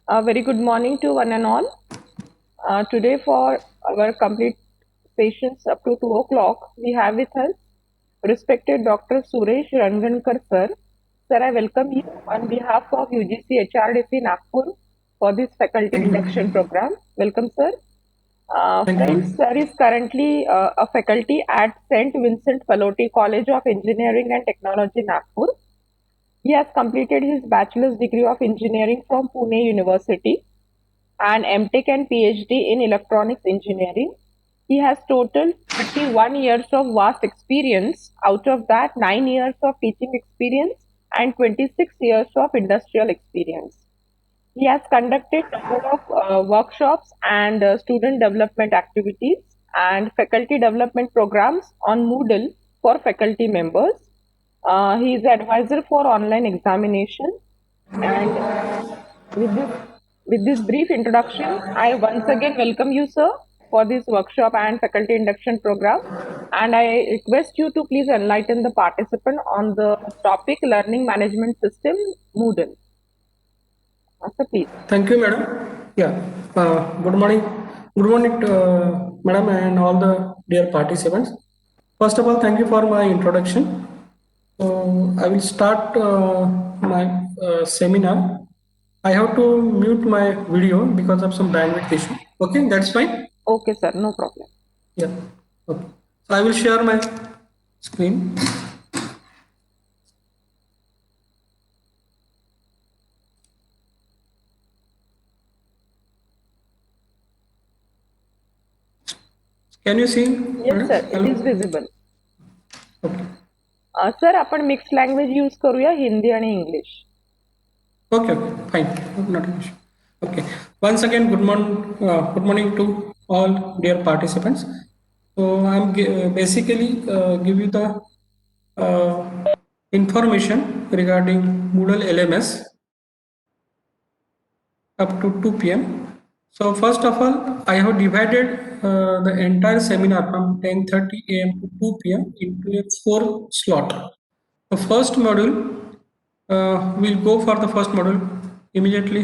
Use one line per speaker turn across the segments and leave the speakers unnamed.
A very good morning to one and all. Today, for our complete sessions up to 2 o'clock, we have with us respected Dr. Suresh Rangankar sir. Sir, I welcome you on behalf of UGC HRDC Nagpur for this faculty
Thank
induction
you.
program. Welcome, sir.
Thank
Friends,
you.
sir is currently a faculty at St. Vincent Pallotti College of Engineering and Technology, Nagpur. He has completed his bachelor's degree of engineering from Pune University and MTech and PhD in electronics engineering. He has total 31 years of vast experience, out of that 9 years of teaching experience and 26 years of industrial experience. He has conducted number of workshops and student development activities and faculty development programs on Moodle for faculty members. He is advisor for online examination, and with this with this brief introduction, I once again welcome you, sir, for this workshop and faculty induction program. And I request you to please enlighten the participant on the topic learning management system Moodle. Sir, please.
Thank you, madam. Yeah. Good morning. Good morning, madam, and all the dear participants. First of all, thank you for my introduction. So I will start my seminar. I have to mute my video because of some bandwidth issue. Okay, that's fine.
Okay, sir, no problem.
Yeah. Okay. So I will share my screen. Can you see,
Yes,
madam?
sir, it is
Hello.
visible.
Okay.
Sir आपण mix language use करूया हिंदी आणि English.
Okay, okay, fine. Not an issue. Okay. Once again, good morning to all dear participants. So I'm basically give you the information regarding Moodle LMS up to 2 p.m. So first of all, I have divided the entire seminar from 10:30 a.m. to 2 p.m. into a 4 slot. The first module we'll go for the first module immediately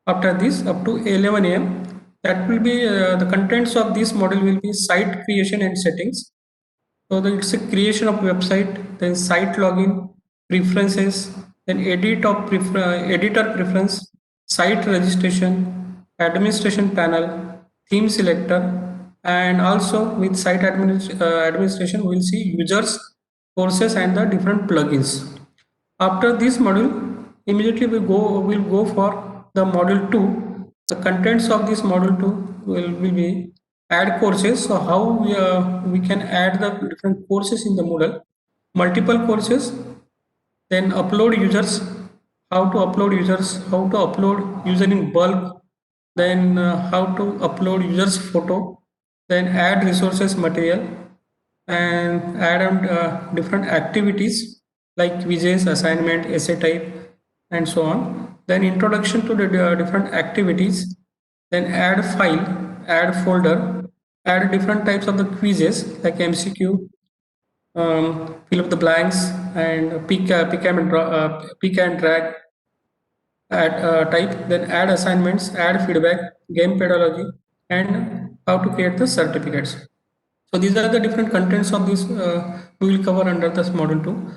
after this up to 11 a.m. That will be the contents of this module will be site creation and settings. So it's a creation of website, then site login, preferences, then editor preference, site registration, administration panel, theme selector, and also with site administration, we'll see users, courses, and the different plugins. After this module, immediately we'll go for the module 2. The contents of this module 2 will be add courses. So how we can add the different courses in the Moodle, multiple courses, then upload users, how to upload users, how to upload user in bulk, then how to upload users photo, then add resources material, and add on different activities like quizzes, assignment, essay type, and so on. Then introduction to the different activities, then add file, add folder, add different types of the quizzes like MCQ, fill up the blanks, and pick and drag, add type, then add assignments, add feedback, game pedagogy, and how to create the certificates. So these are the different contents of this we will cover under this module 2.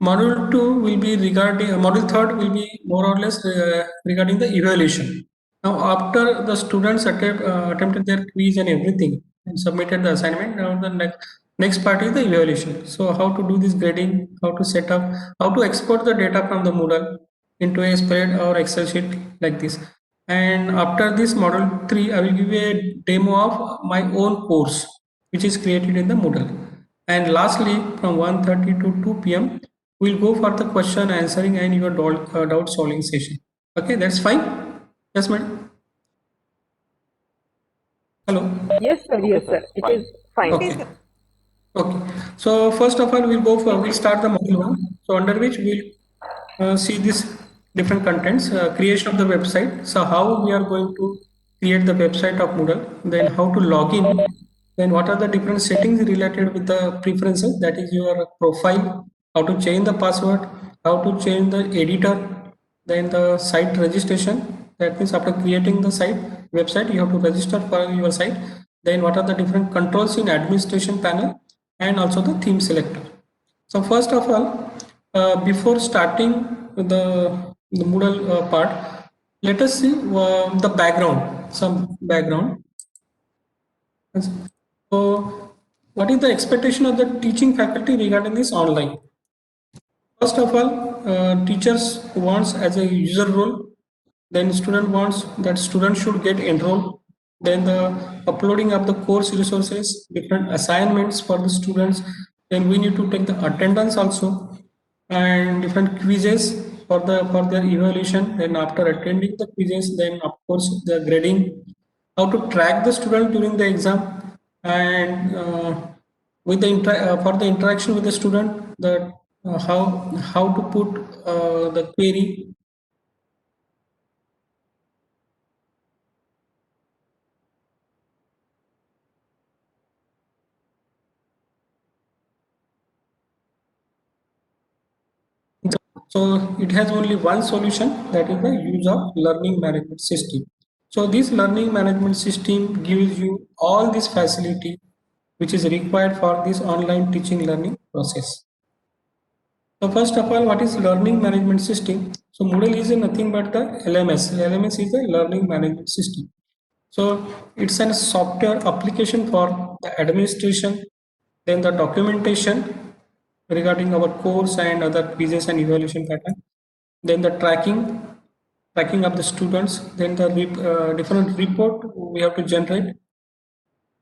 Module 2 will be regarding, module 3rd will be more or less regarding the evaluation. Now after the students attempted their quiz and everything and submitted the assignment, now the next part is the evaluation. So how to do this grading, how to set up, how to export the data from the Moodle into a spread or Excel sheet like this. And after this module 3, I will give a demo of my own course which is created in the Moodle. And lastly, from 1:30 to 2 p.m., we'll go for the question answering and your doubt solving session. Okay, that's fine. Yes, madam. Hello.
Yes, sir, it is fine.
Okay. Okay. So first of all, we'll start the module one. So under which we'll see this different contents, creation of the website. So how we are going to create the website of Moodle, then how to log in, then what are the different settings related with the preferences, that is your profile, how to change the password, how to change the editor, then the site registration, That means after creating the website, you have to register for your site. Then what are the different controls in administration panel and also the theme selector. So first of all, before starting the Moodle part, let us see the background, some background. So what is the expectation of the teaching faculty regarding this online? First of all, teachers wants as a user role, then student wants that student should get enrolled, then the uploading of the course resources, different assignments for the students, then we need to take the attendance also, and different quizzes for their evaluation. Then after attending the quizzes, then of course the grading, how to track the student during the exam, and with the for the interaction with the student, the how to put the query. So it has only one solution, that is the use of learning management system. So this learning management system gives you all this facility which is required for this online teaching learning process. So first of all, what is learning management system? So Moodle is nothing but the LMS. LMS is the learning management system. So it's a software application for the administration, then the documentation regarding our course and other quizzes and evaluation pattern, then the tracking of the students, then the different report we have to generate,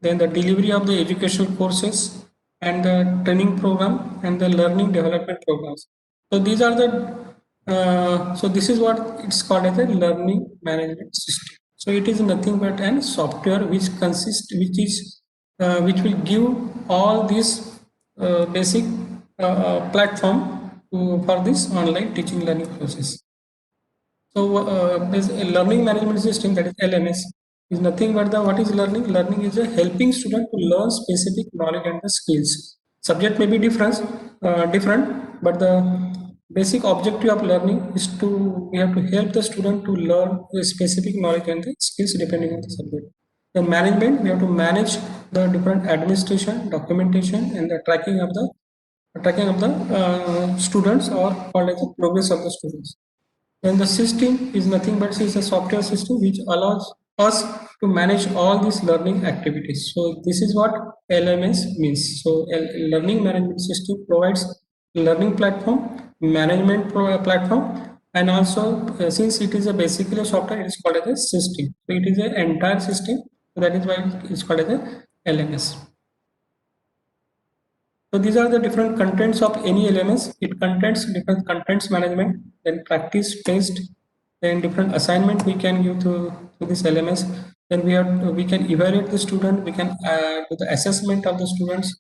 then the delivery of the educational courses and the training program and the learning development programs. So these are the so this is what it's called as a learning management system. So it is nothing but an software which will give all these basic platform for this online teaching learning process. So this learning management system, that is LMS, is nothing but the what is learning? Learning is a helping student to learn specific knowledge and the skills. Subject may be different, but the basic objective of learning is to we have to help the student to learn the specific knowledge and the skills depending on the subject. The management, we have to manage the different administration, documentation, and the tracking of the students, or called as the progress of the students. Then the system is nothing but is a software system which allows us to manage all these learning activities. So this is what LMS means. So learning management system provides learning platform, management platform, and also since it is a basically a software, it is called as a system. So it is an entire system. So that is why it is called as a LMS. So these are the different contents of any LMS. It contains different contents management, then practice test, then different assignment we can give to this LMS. Then we can evaluate the student, we can do the assessment of the students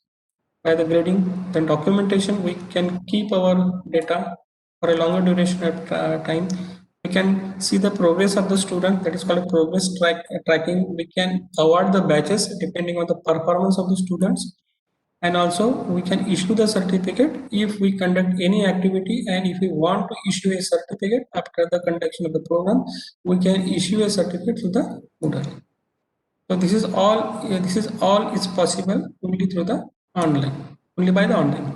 by the grading, then documentation, we can keep our data for a longer duration of time. We can see the progress of the student, that is called tracking. We can award the batches depending on the performance of the students, and also we can issue the certificate if we conduct any activity, and if we want to issue a certificate after the conduction of the program, we can issue a certificate to the Moodle. So this is all is possible only through the online, only by the online.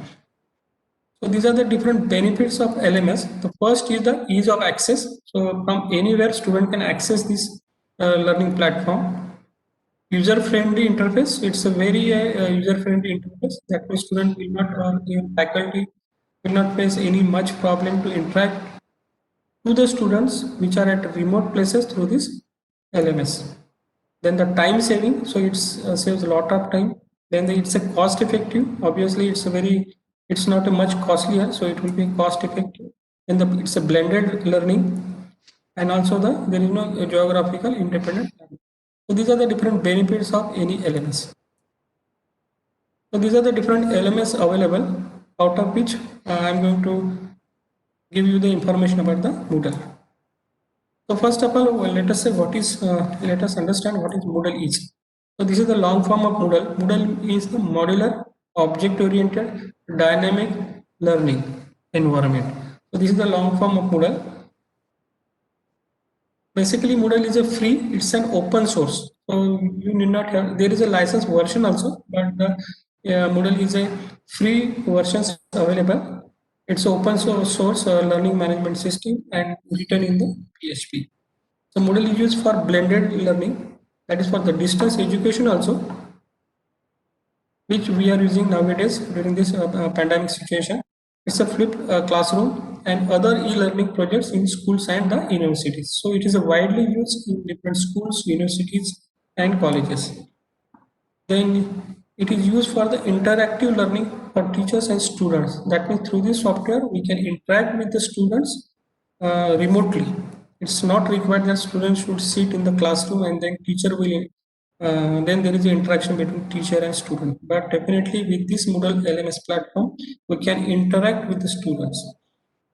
So these are the different benefits of LMS. The first is the ease of access. So from anywhere student can access this learning platform. User friendly interface, it's a very user friendly interface, that way student will not, or even faculty will not face any much problem to interact to the students which are at remote places through this LMS. Then the time saving, so it's saves a lot of time. Then it's a cost effective, obviously it's not a much costlier, so it will be cost effective. And it's a blended learning, and also there is no geographical independent learning. So these are the different benefits of any LMS. So these are the different LMS available, out of which I am going to give you the information about the Moodle. So first of all, well, let us say let us understand what is Moodle is. So this is the long form of Moodle. Moodle is the modular, object-oriented, dynamic learning environment. So this is the long form of Moodle. basically Moodle is a free, it's an open source. So you need not have, there is a license version also, but the Moodle is a free versions available. It's open source learning management system and written in the PHP. So Moodle is used for blended learning, that is for the distance education also, which we are using nowadays during this pandemic situation. It's a flipped classroom and other e-learning projects in schools and the universities. So it is a widely used in different schools, universities, and colleges. Then it is used for the interactive learning for teachers and students. That means through this software, we can interact with the students remotely. It's not required that students should sit in the classroom and then teacher will, then there is an interaction between teacher and student. But definitely with this Moodle LMS platform, we can interact with the students.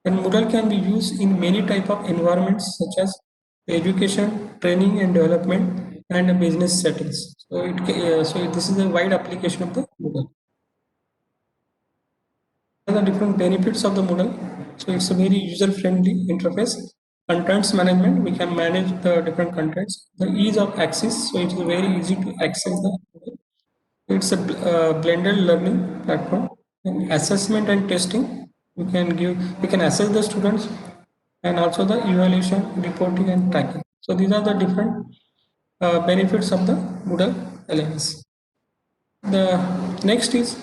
And Moodle can be used in many type of environments such as education, training and development, and business settings. So so this is a wide application of the Moodle. What are the different benefits of the Moodle? So it's a very user-friendly interface. Contents management, we can manage the different contents. The ease of access, so it's very easy to access the Moodle. It's a blended learning platform. And assessment and testing, we can assess the students and also the evaluation, reporting and tracking. So these are the different benefits of the Moodle LMS. The next is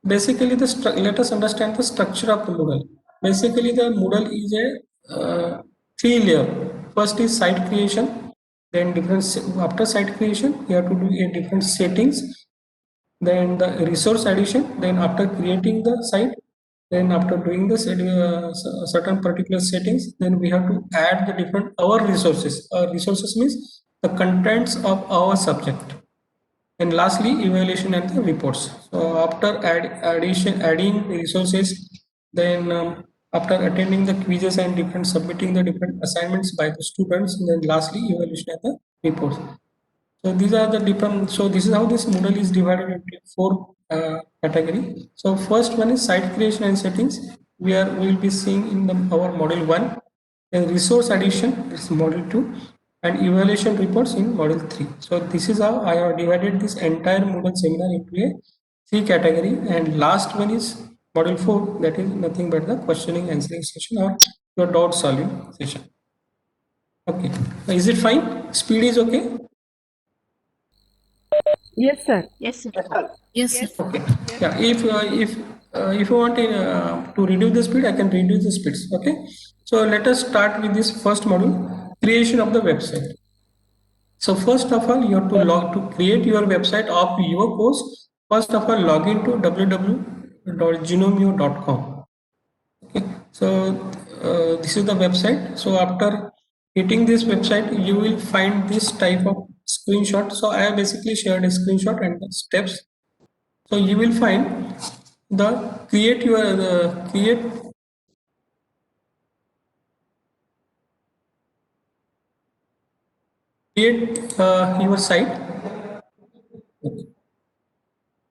basically let us understand the structure of the Moodle. Basically, the Moodle is a three layer. First is site creation, then after site creation, you have to do a different settings, then the resource addition, then after creating the site, then after doing the certain particular settings, then we have to add the different our resources. Our resources means the contents of our subject, and lastly evaluation and the reports. So after adding resources, then after attending the quizzes and different submitting the different assignments by the students, and then lastly evaluation and the reports. So these are the different, so this is how this Moodle is divided into four category. So first one is site creation and settings. We will be seeing in our module 1. Then resource addition is module 2, and evaluation reports in module 3. So this is how I have divided this entire Moodle seminar into a 3 category, and last one is module 4, that is nothing but the questioning answering session or your doubt solving session. Okay, is it fine? Speed is okay?
Yes, sir.
Yes, sir.
Yes, sir.
Okay. Yeah. If you want to reduce the speed, I can reduce the speeds. Okay. So let us start with this first module, creation of the website. So first of all, you have to create your website of your course. First of all, log into www.genomio.com. Okay. So this is the website. So after hitting this website, you will find this type of screenshot. So I have basically shared a screenshot and the steps. So you will find the create your site.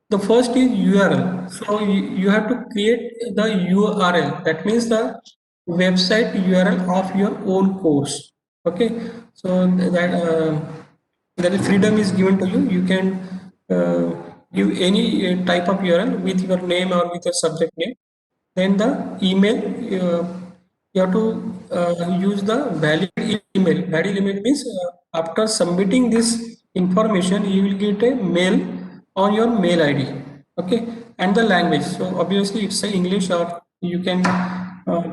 The first is URL. So you have to create the URL. That means the website URL of your own course. Okay. So that freedom is given to you. You can give any type of URL with your name or with your subject name. Then the email, you have to use the valid email. Valid email means after submitting this information, you will get a mail on your mail ID. Okay, and the language. So obviously it's a English, or you can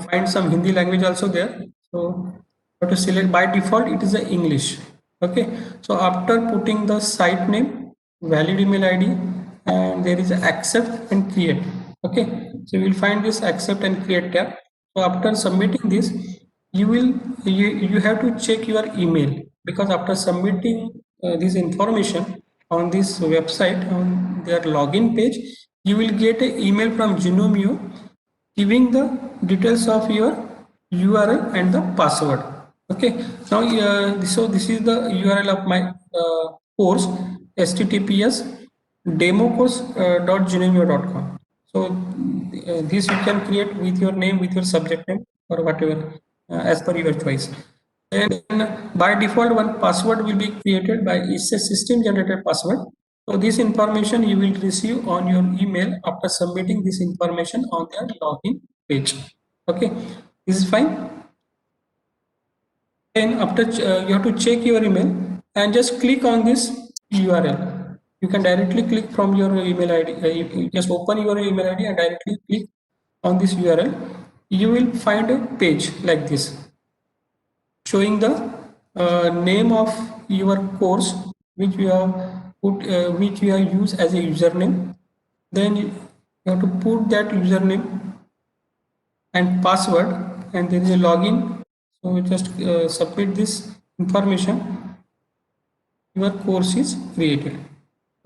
find some Hindi language also there. So to select by default, it is a English. Okay, so after putting the site name, valid email ID, and there is a accept and create. Okay, so you will find this accept and create tab. So after submitting this, you have to check your email, because after submitting this information on this website on their login page, you will get an email from Genomio giving the details of your URL and the password. Okay, now so this is the URL of my course, https democourse.genomio.com. So this you can create with your name, with your subject name, or whatever as per your choice. Then by default, one password will be created by it's a system generated password. So this information you will receive on your email after submitting this information on their login page. Okay, this is fine. Then after you have to check your email and just click on this URL. You can directly click from your email ID. You just open your email ID and directly click on this URL. You will find a page like this showing the name of your course which you have put which you have used as a username. Then you have to put that username and password, and there is a login. So just submit this information, your course is created.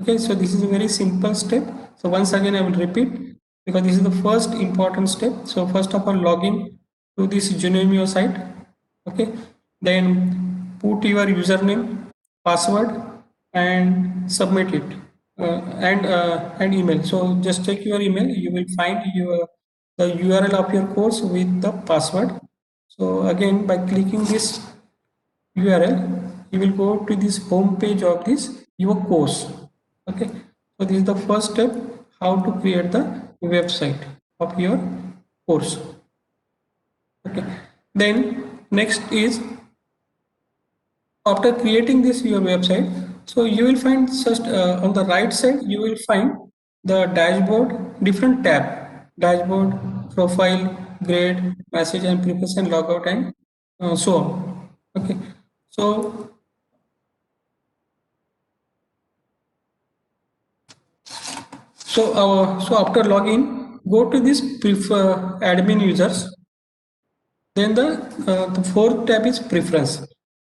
Okay, so this is a very simple step. So once again I will repeat, because this is the first important step. So first of all, login to this Genomio site. Okay, then put your username, password, and submit it, and email. So just check your email, you will find your the URL of your course with the password. So again, by clicking this URL, you will go to this home page of this your course. Okay, so this is the first step, how to create the website of your course. Okay, then next is, after creating this your website, so you will find just on the right side you will find the dashboard, different tab: dashboard, profile, grade, message and preparation, logout, and so on. Okay, so so after login, go to this prefer admin users. Then the fourth tab is preference.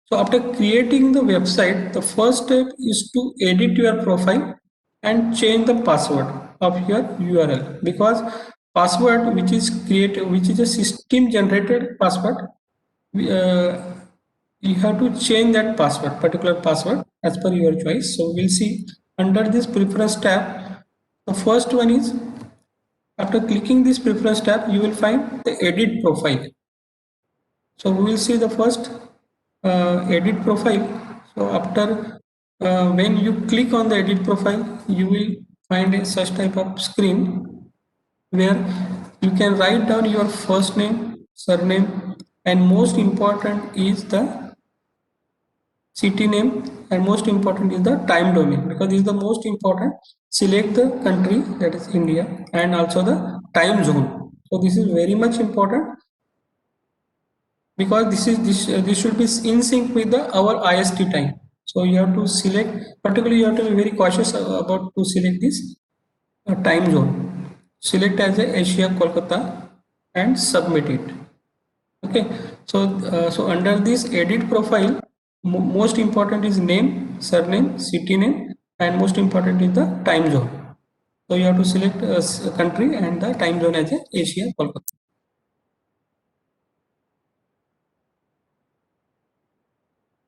So after creating the website, the first step is to edit your profile and change the password of your URL, because password which is created, which is a system generated password, uh, you have to change that password, particular password, as per your choice. So we'll see under this preference tab. The first one is, after clicking this preference tab, you will find the edit profile. So we will see the first edit profile. So after when you click on the edit profile, you will find a such type of screen where you can write down your first name, surname, and most important is the city name, and most important is the time domain, because this is the most important. Select the country, that is India, and also the time zone. So this is very much important, because this should be in sync with the our IST time. So you have to select, particularly you have to be very cautious about to select this time zone. Select as a Asia Kolkata and submit it. Okay, so under this edit profile, most important is name, surname, city name, and most important is the time zone. So you have to select country and the time zone as a Asia Kolkata.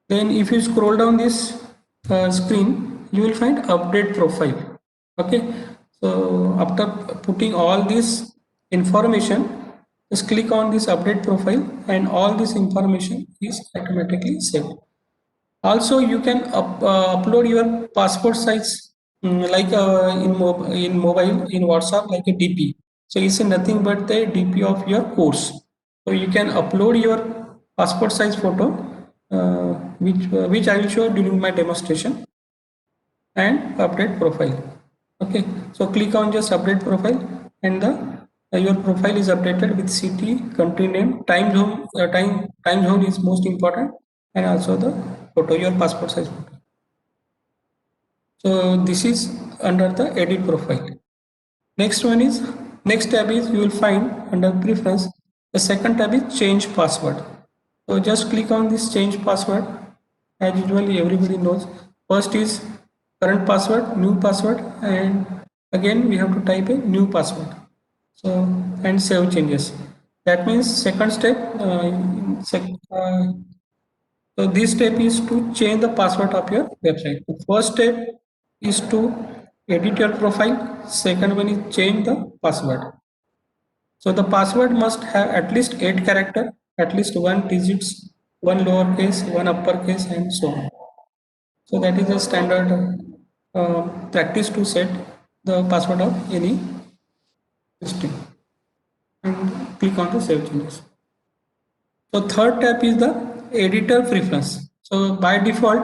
Then if you scroll down this screen, you will find update profile. Okay, so after putting all this information, just click on this update profile and all this information is automatically saved. Also you can upload your passport size, like in mobile, in WhatsApp, like a DP. So it's nothing but the DP of your course. So you can upload your passport size photo, which I will show during my demonstration, and update profile. Okay, so click on just update profile, and the your profile is updated with city, country name, time zone. Time zone is most important, and also the photo, your passport size photo. So this is under the edit profile. Next tab is, you will find under preference, the second tab is change password. So just click on this change password. As usually everybody knows, first is current password, new password, and again we have to type a new password. So and save changes. That means second step, so this step is to change the password of your website. The first step is to edit your profile. Second one is change the password. So the password must have at least 8 character, at least 1 digits one lowercase, one uppercase, and so on. So that is a standard practice to set the password of any system. And click on the save changes. So third tab is the editor preference. So by default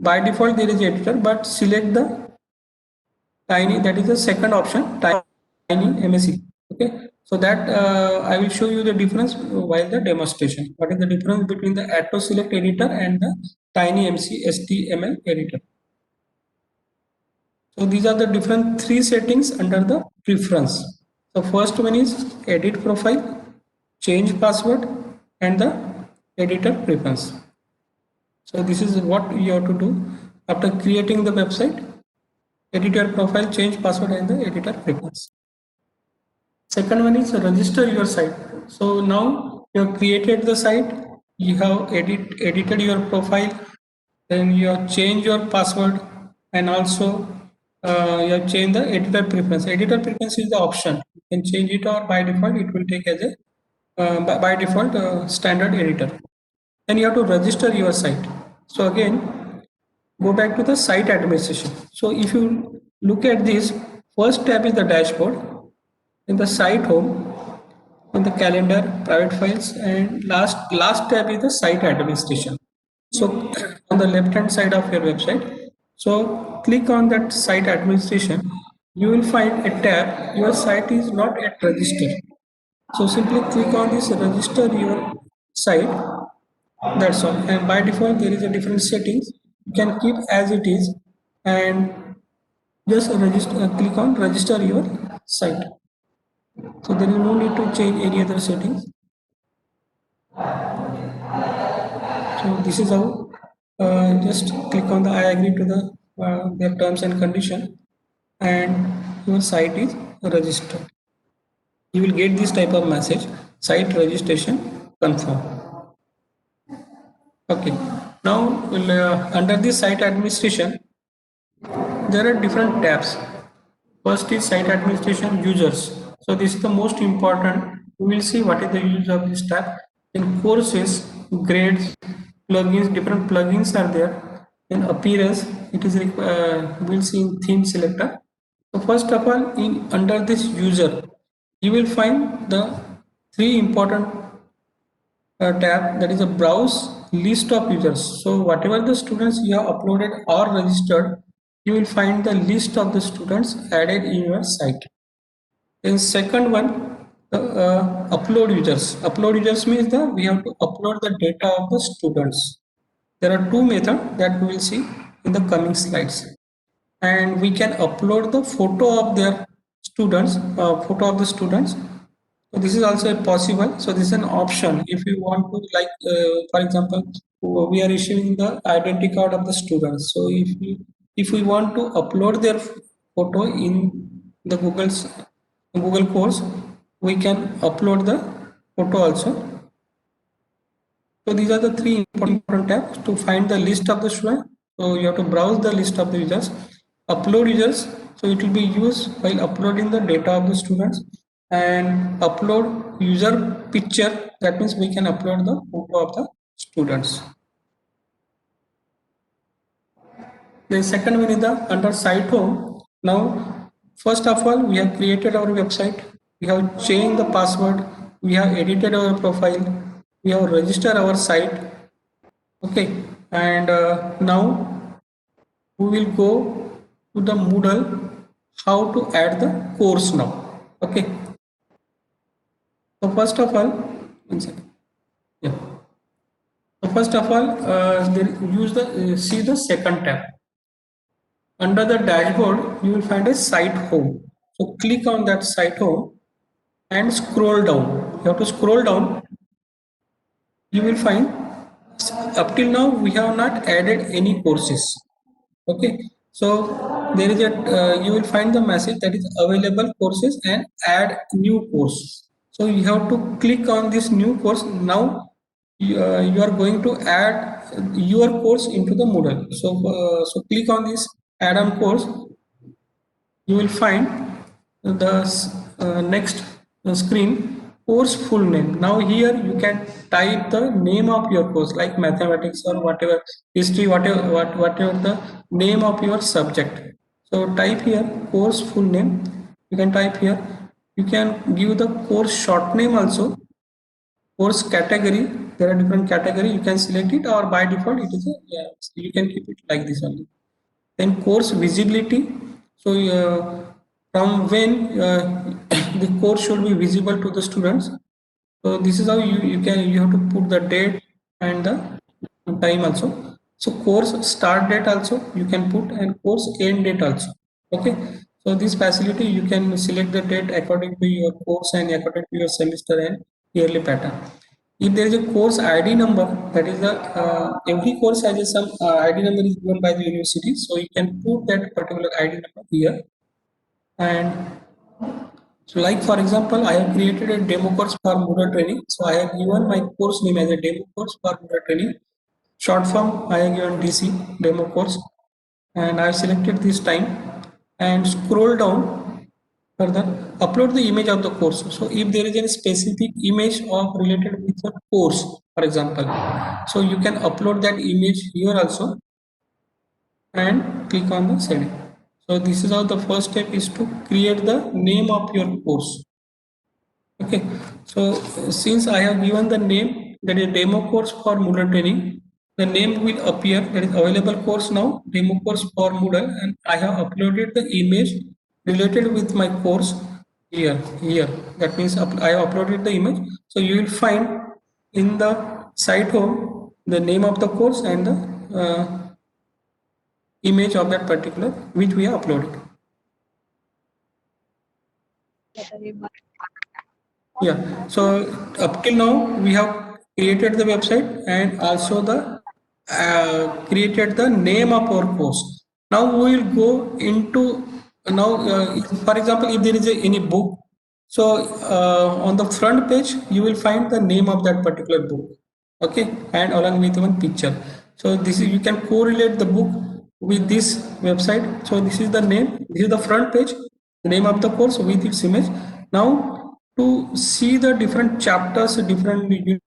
there is editor, but select the Tiny, that is the second option, Tiny MSC. Okay, so that I will show you the difference while the demonstration. What is the difference between the Auto Select editor and the Tiny MC HTML editor? So these are the different three settings under the preference. The first one is edit profile, change password, and the editor preference. So this is what you have to do after creating the website. Editor profile, change password, and the editor preference. Second one is register your site. So now you have created the site, you have edited your profile, then you have changed your password, and also you have changed the editor preference. Editor preference is the option. You can change it, or by default it will take as a by default standard editor. Then you have to register your site. So again, go back to the site administration. So if you look at this, first tab is the dashboard, in the site home, in the calendar, private files, and last tab is the site administration. So on the left hand side of your website, so click on that site administration. You will find a tab, your site is not yet registered. So simply click on this register your site. That's all. And by default there is a different settings. You can keep as it is, and just register. Click on register your site. So there is no need to change any other settings. So this is how. Just click on the I agree to the their terms and condition, and your site is registered. You will get this type of message: site registration confirm. Okay. Now under the site administration, there are different tabs. First is site administration users. So this is the most important. We will see what is the use of this tab. In courses, grades, plugins, different plugins are there. In appearance, it is we'll see in theme selector. So first of all, in under this user, you will find the three important tab, that is a browse list of users. So whatever the students you have uploaded or registered, you will find the list of the students added in your site. Then second one, upload users. Upload users means that we have to upload the data of the students. There are two methods that we will see in the coming slides, and we can upload the photo of their students, photo of the students. So this is also possible. So this is an option. If you want to, like for example, we are issuing the identity card of the students. So if we want to upload their photo in the Google course, we can upload the photo also. So these are the three important tabs to find the list of the student. So you have to browse the list of the users, upload users. So it will be used while uploading the data of the students, and upload user picture. That means we can upload the photo of the students. The second one is the under site home. Now, first of all, we have created our website. We have changed the password. We have edited our profile. We have registered our site. Okay, and now we will go to the Moodle how to add the course now. Okay, so first of all, one second. Yeah. So first of all, use the see the second tab. Under the dashboard, you will find a site home. So click on that site home and scroll down. You have to scroll down. You will find up till now we have not added any courses. Okay, so there is a you will find the message that is available courses and add new course. So you have to click on this new course. Now you are going to add your course into the Moodle. So click on this add-on course. You will find the next screen. course full name. Now here you can type the name of your course, like mathematics or whatever, history, whatever the name of your subject. So type here course full name. You can type here. You can give the course short name also. Course category, there are different category. You can select it, or by default it is a, yeah, you can keep it like this only. Then course visibility. So from when the course should be visible to the students. So this is how you have to put the date and the time also. So course start date also you can put, and course end date also. Okay. So this facility you can select the date according to your course and according to your semester and yearly pattern. If there is a course ID number, that is the every course has some ID number is given by the university, so you can put that particular ID number here. And so, like for example, I have created a demo course for Moodle training. So I have given my course name as a demo course for Moodle training. Short form, I have given DC demo course, and I have selected this time and scroll down further. Upload the image of the course. So if there is a specific image of related with the course, for example, so you can upload that image here also and click on the send. So this is how the first step is to create the name of your course. Okay, so since I have given the name, that is demo course for Moodle training, the name will appear, that is available course now, demo course for Moodle, and I have uploaded the image related with my course here. That means I have uploaded the image. So you will find in the site home the name of the course and the image of that particular which we have uploaded. Yeah, so up till now we have created the website and also the created the name of our course. Now we will go into now, for example, if there is any book, so on the front page you will find the name of that particular book. Okay, and along with one picture. So this is, you can correlate the book with this website. So this is the name. This is the front page, the name of the course with its image. Now to see the different chapters, different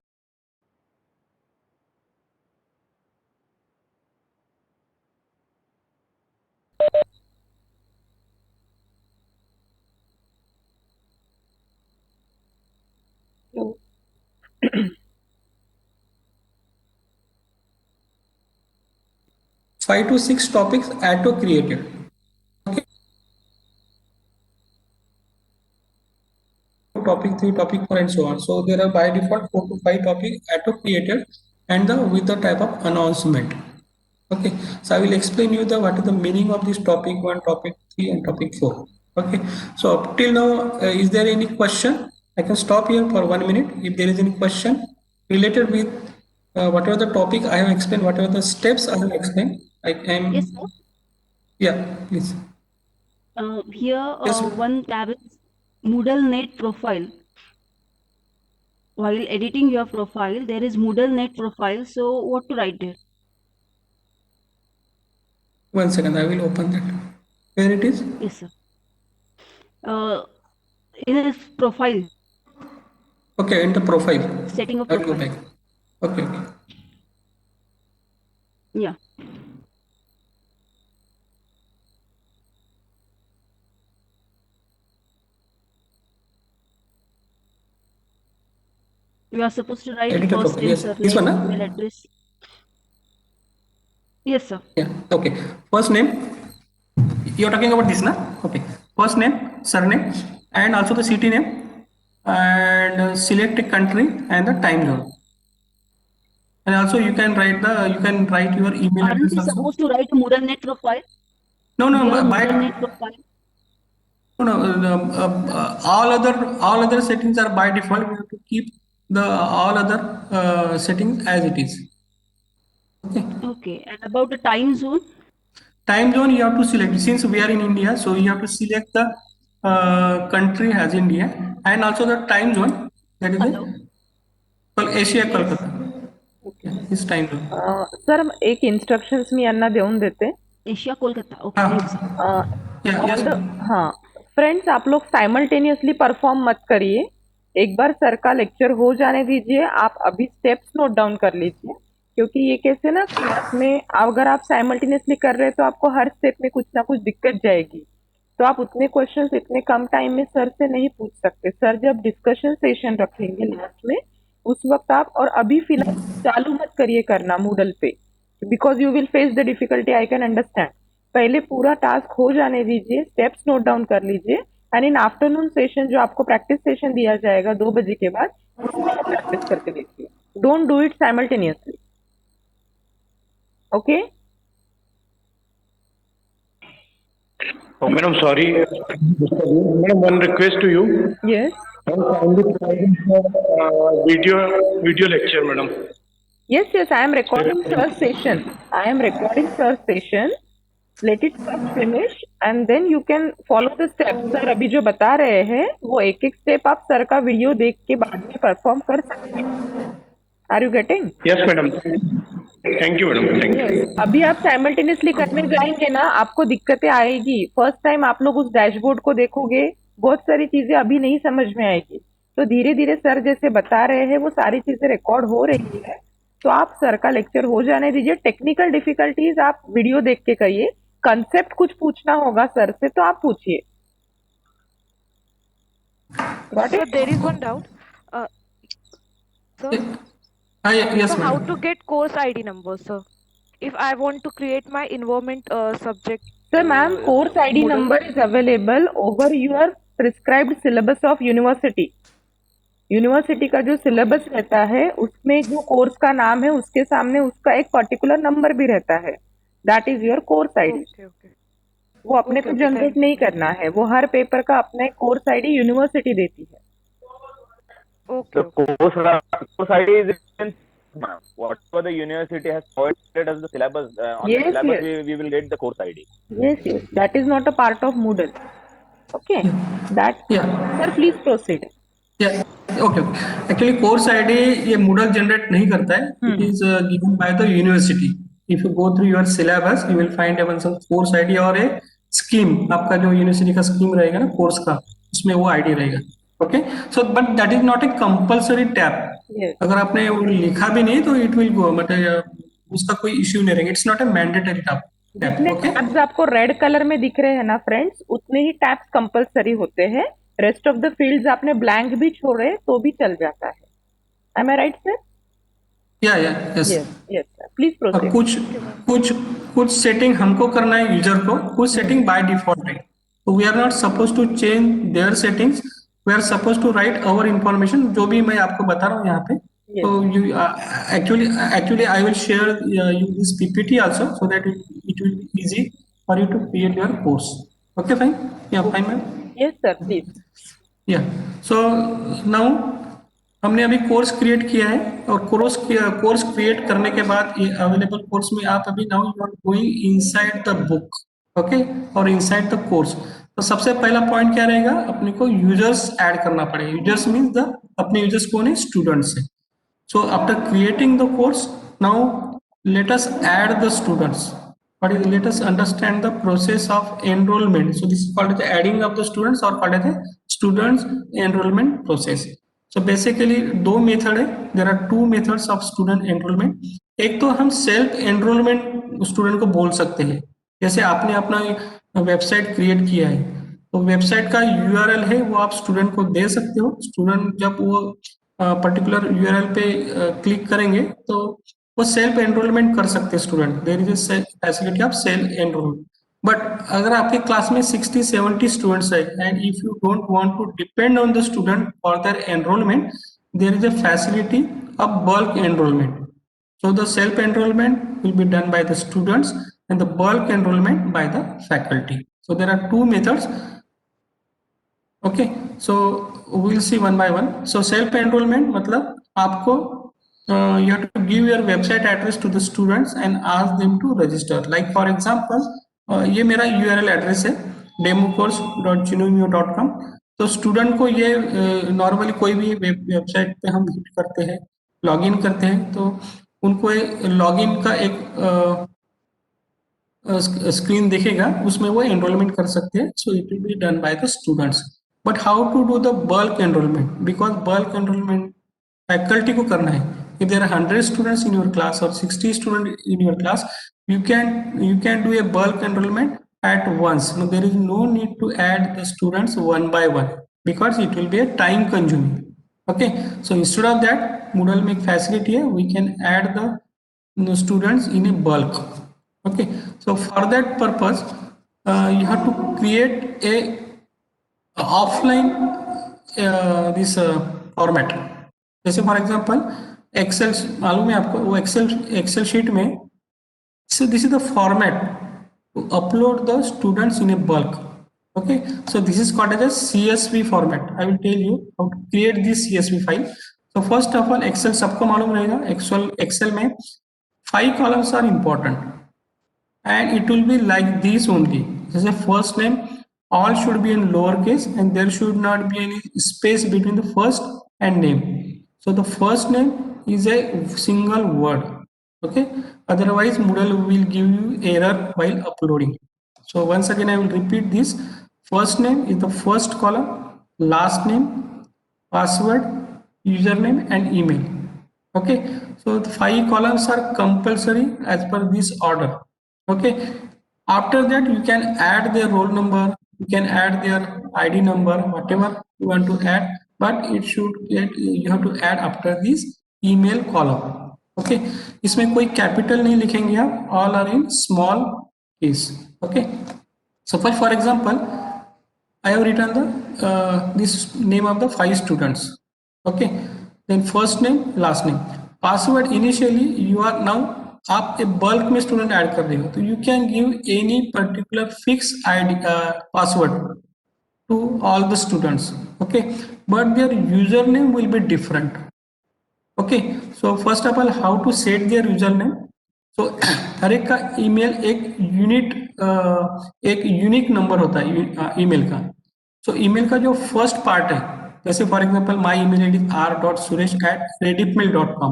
So,
5 to 6 topics auto created. Okay. Topic 3, topic 4, and so on. So there are by default 4 to 5 topics auto created, and the with the type of announcement. Okay, so I will explain you the what is the meaning of this topic 1, topic 3, and topic 4. Okay, so up till now, is there any question? I can stop here for 1 minute. If there is any question related with whatever the topic I have explained, whatever the steps I have explained, I am.
Yes, sir.
Yeah, please.
Here,
Yes.
one tab is Moodle Net profile. While editing your profile, there is Moodle Net profile. So, what to write there?
1 second, I will open that. Where it is?
Yes, sir. In his profile,
Okay, in the profile.
setting of
I will go
profile.
back. Okay.
Yeah. You are supposed to write
Editor
first
profile.
name,
Yes.
surname,
This one,
email address. Yes, sir.
Yeah. Okay. First name. You're talking about this, na? Okay. First name, surname, and also the city name, and select a country and the time zone. And also you can write your email
Aren't
address
we
also.
supposed to write Moodle Net profile?
No,
Here,
by
Moodle Net profile.
no, all other settings are by default. We have to keep the all other settings as it is. Okay.
Okay. And about the time zone?
Time zone you have to select, since we are in India, so you have to select the country as India, and also the time zone, that is
Hello.
Asia,
Yes.
Kolkata.
okay.
This time zone.
Sir एक instructions मी यांना देऊन देते.
Asia Kolkata. Okay. Thank you, sir.
Yeah,
all
yes.
The हाँ friends, आप लोग simultaneously perform मत करिए. एक बार सर का लेक्चर हो जाने दीजिए, आप अभी स्टेप्स नोट डाउन कर लीजिए, क्योंकि ये कैसे ना क्लास में अगर आप साइमल्टेनियसली कर रहे हैं तो आपको हर स्टेप में कुछ ना कुछ दिक्कत जाएगी। तो आप उतने क्वेश्चंस इतने कम टाइम में सर से नहीं पूछ सकते। सर जब डिस्कशन सेशन रखेंगे लास्ट में, उस वक्त आप, और अभी फिलहाल चालू मत करिए करना मूडल पे, because you will face the difficulty, I can understand. पहले पूरा टास्क हो जाने दीजिए, स्टेप्स नोट डाउन कर लीजिए, एंड इन आफ्टरनून सेशन जो आपको प्रैक्टिस सेशन दिया जाएगा 2 बजे के बाद, उसमें आप प्रैक्टिस करके देखिए। Don't do it simultaneously, okay?
Oh, madam, sorry. Madam, one request to you.
Yes
Madam, kindly provide video lecture, madam.
yes yes, I am recording sir session. I am recording sir session. Let it first finish and then you can follow the steps. Sir अभी जो बता रहे हैं वो एक एक step आप sir का वीडियो देख के बाद में परफॉर्म कर सकते हैं। Are you getting?
Yes, madam. Thank you, madam. Thank you.
Yes, अभी आप साइमल्टेनियसली करने जाएंगे ना, आपको दिक्कतें आएगी। फर्स्ट टाइम आप लोग उस डैशबोर्ड को देखोगे, बहुत सारी चीजें अभी नहीं समझ में आएगी। तो धीरे धीरे सर जैसे बता रहे हैं वो सारी चीजें रिकॉर्ड हो रही है, तो आप सर का लेक्चर हो जाने दीजिए। टेक्निकल डिफिकल्टीज आप वीडियो देख के करिए। कंसेप्ट कुछ पूछना होगा सर से तो आप पूछिए। Got
Sir,
it?
there is one doubt. Sir,
Yes,
so how
madam.
to get course ID number, sir? If I want to create my environment subject.
Sir, ma'am, course ID
Moodle.
number is available over your prescribed syllabus of university. University का जो syllabus रहता है उसमें जो course का नाम है उसके सामने उसका एक पर्टिकुलर नंबर भी रहता है। That is your course ID.
Okay, okay.
वो अपने को जनरेट नहीं करना है, वो हर पेपर का अपना एक कोर्स आईडी यूनिवर्सिटी देती है।
Okay,
The course ID is in whatever the university has provided as the syllabus. On
Yes,
the syllabus,
yes.
we will get the course ID.
Yes, yes, that is not a part of Moodle. Okay, that.
Yeah.
Sir, please proceed.
Okay actually course ID ये Moodle generate नहीं करता है, it is given by the university. If you go through your syllabus you will find even some course ID और a scheme, आपका जो university का scheme रहेगा ना कोर्स का, उसमें वो आईडी रहेगा। Okay, so but that is not a compulsory tab.
Yes.
अगर आपने वो लिखा भी नहीं तो इट विल गो, बट उसका कोई इश्यू नहीं रहेगा। It's not a mandatory tab.
जितने
ओके,
टैब्स आपको रेड कलर में दिख रहे हैं ना फ्रेंड्स, उतने ही टैब्स कंपलसरी होते हैं। रेस्ट ऑफ द फील्ड्स आपने ब्लैंक भी छोड़े तो भी चल जाता है। Am I right sir?
या yes.
Yes yes sir, please
और
प्रोसीड।
कुछ सेटिंग हमको करना है यूजर को, कुछ सेटिंग बाय डिफॉल्ट है। तो we are not suppose to change their settings, we are suppose to write our information, जो भी मैं आपको बता रहा हूँ यहाँ पे। तो you actually I will share you this PPT also so that it will be easy for you to create your course. Okay fine, yeah fine ma'am.
Yes sir please.
Yeah so now हमने अभी course create किया है, और course create करने के बाद ये available course में आप अभी now you are going inside the book, okay, और इनसाइड द कोर्स। तो सबसे पहला पॉइंट क्या रहेगा, अपने को यूजर्स ऐड करना पड़ेगा। यूजर्स मींस द अपने यूजर्स कौन है, स्टूडेंट्स है। So after creating the course, now let us add the students. Let us understand the process of enrollment. So this is called the adding of the students or called as the students enrollment process. So basically दो method है, there are two methods of student enrollment. एक तो हम self enrolment student को बोल सकते हैं, जैसे आपने अपना वेबसाइट क्रिएट किया है तो वेबसाइट का यूआरएल है वो आप स्टूडेंट को दे सकते हो। स्टूडेंट जब वो पर्टिकुलर यूआरएल पे क्लिक करेंगे तो वो सेल्फ एनरोलमेंट कर सकते हैं student. There is a facility of self enrolment. But अगर आपके क्लास में 60-70 स्टूडेंट्स है and if you don't want to depend on the student for their enrolment, there is a facility of bulk enrolment. So the self enrollment will be done by the students and the bulk enrollment by the faculty. So there are two methods. Okay, so we'll see one by one. So self enrollment मतलब आपको you have to give your website address to the students and ask them to register. Like for example, ये मेरा URL address है democourse.genuineu.com। तो student को ये normally कोई भी वेबसाइट पे हम हिट करते हैं, लॉगिन करते हैं, तो उनको लॉगिन का एक स्क्रीन दिखेगा, उसमें वो एनरोलमेंट कर सकते हैं। So it will be done by the students. But how to do the bulk enrolment, because bulk enrolment faculty को करना है. If there are 100 students in your class or 60 students in your class, you can do a bulk enrollment at once. No, there is no need to add the students one by one because it will be a time consuming. Okay, so instead of that, Moodle make facility है, we can add the students in a bulk. Okay, so for that purpose, you have to create a offline this format. जैसे for example Excel मालूम है आपको, वो Excel sheet में, so this is the format to upload the students in a bulk. Okay, so this is called as a CSV format. I will tell you how to create this CSV file. So first of all, Excel सबको मालूम रहेगा, Excel में 5 columns are important and it will be like this only. As a first name, all should be in lowercase and there should not be any space between the first and name. So the first name is a single word. Okay, otherwise Moodle will give you error while uploading. So once again I will repeat this. First name is the first column, last name, password, username and email. Okay, so the 5 columns are compulsory as per this order. Okay, after that you can add their roll number, you can add their ID number, whatever you want to add, but it should get, you have to add after this email column. Okay, इसमें कोई capital नहीं लिखेंगे आप, all are in small case. Okay, so for example I have written the this name of the 5 students. Okay, then first name, last name, password. Initially you are now आप एक bulk में student add कर रहे हो तो you can give any particular fix ID password to all the students. Okay, but their username will be different. Okay, so first of all how to set their username. So हर एक का email एक unique number होता है email का. So email का जो first part है, जैसे for example my email ID r.suresh@redipmail.com.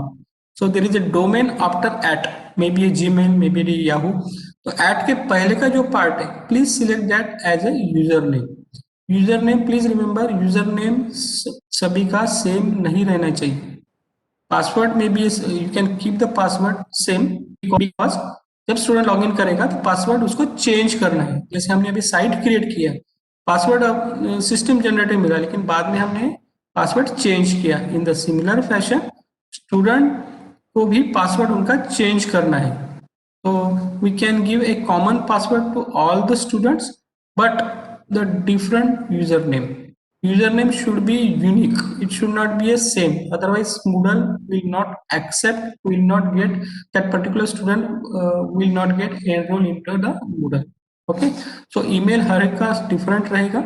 So there is a domain after at, maybe a Gmail, maybe a Yahoo. तो at के पहले का जो पार्ट है, please select that as a username. Username please remember, username सभी का same नहीं रहना चाहिए. पासवर्ड में भी you can keep the password same, because जब स्टूडेंट लॉगिन करेगा तो पासवर्ड उसको चेंज करना है. जैसे हमने अभी साइट क्रिएट किया, पासवर्ड सिस्टम जनरेटेड मिला, लेकिन बाद में हमने पासवर्ड चेंज किया. In the similar fashion student को भी पासवर्ड उनका चेंज करना है. तो we can give a common password to all the students but the different username. Username should be unique, it should not be a same, otherwise Moodle will not accept, will not get that particular student will not get enrolled into the Moodle. Okay, so email हर एक का different रहेगा.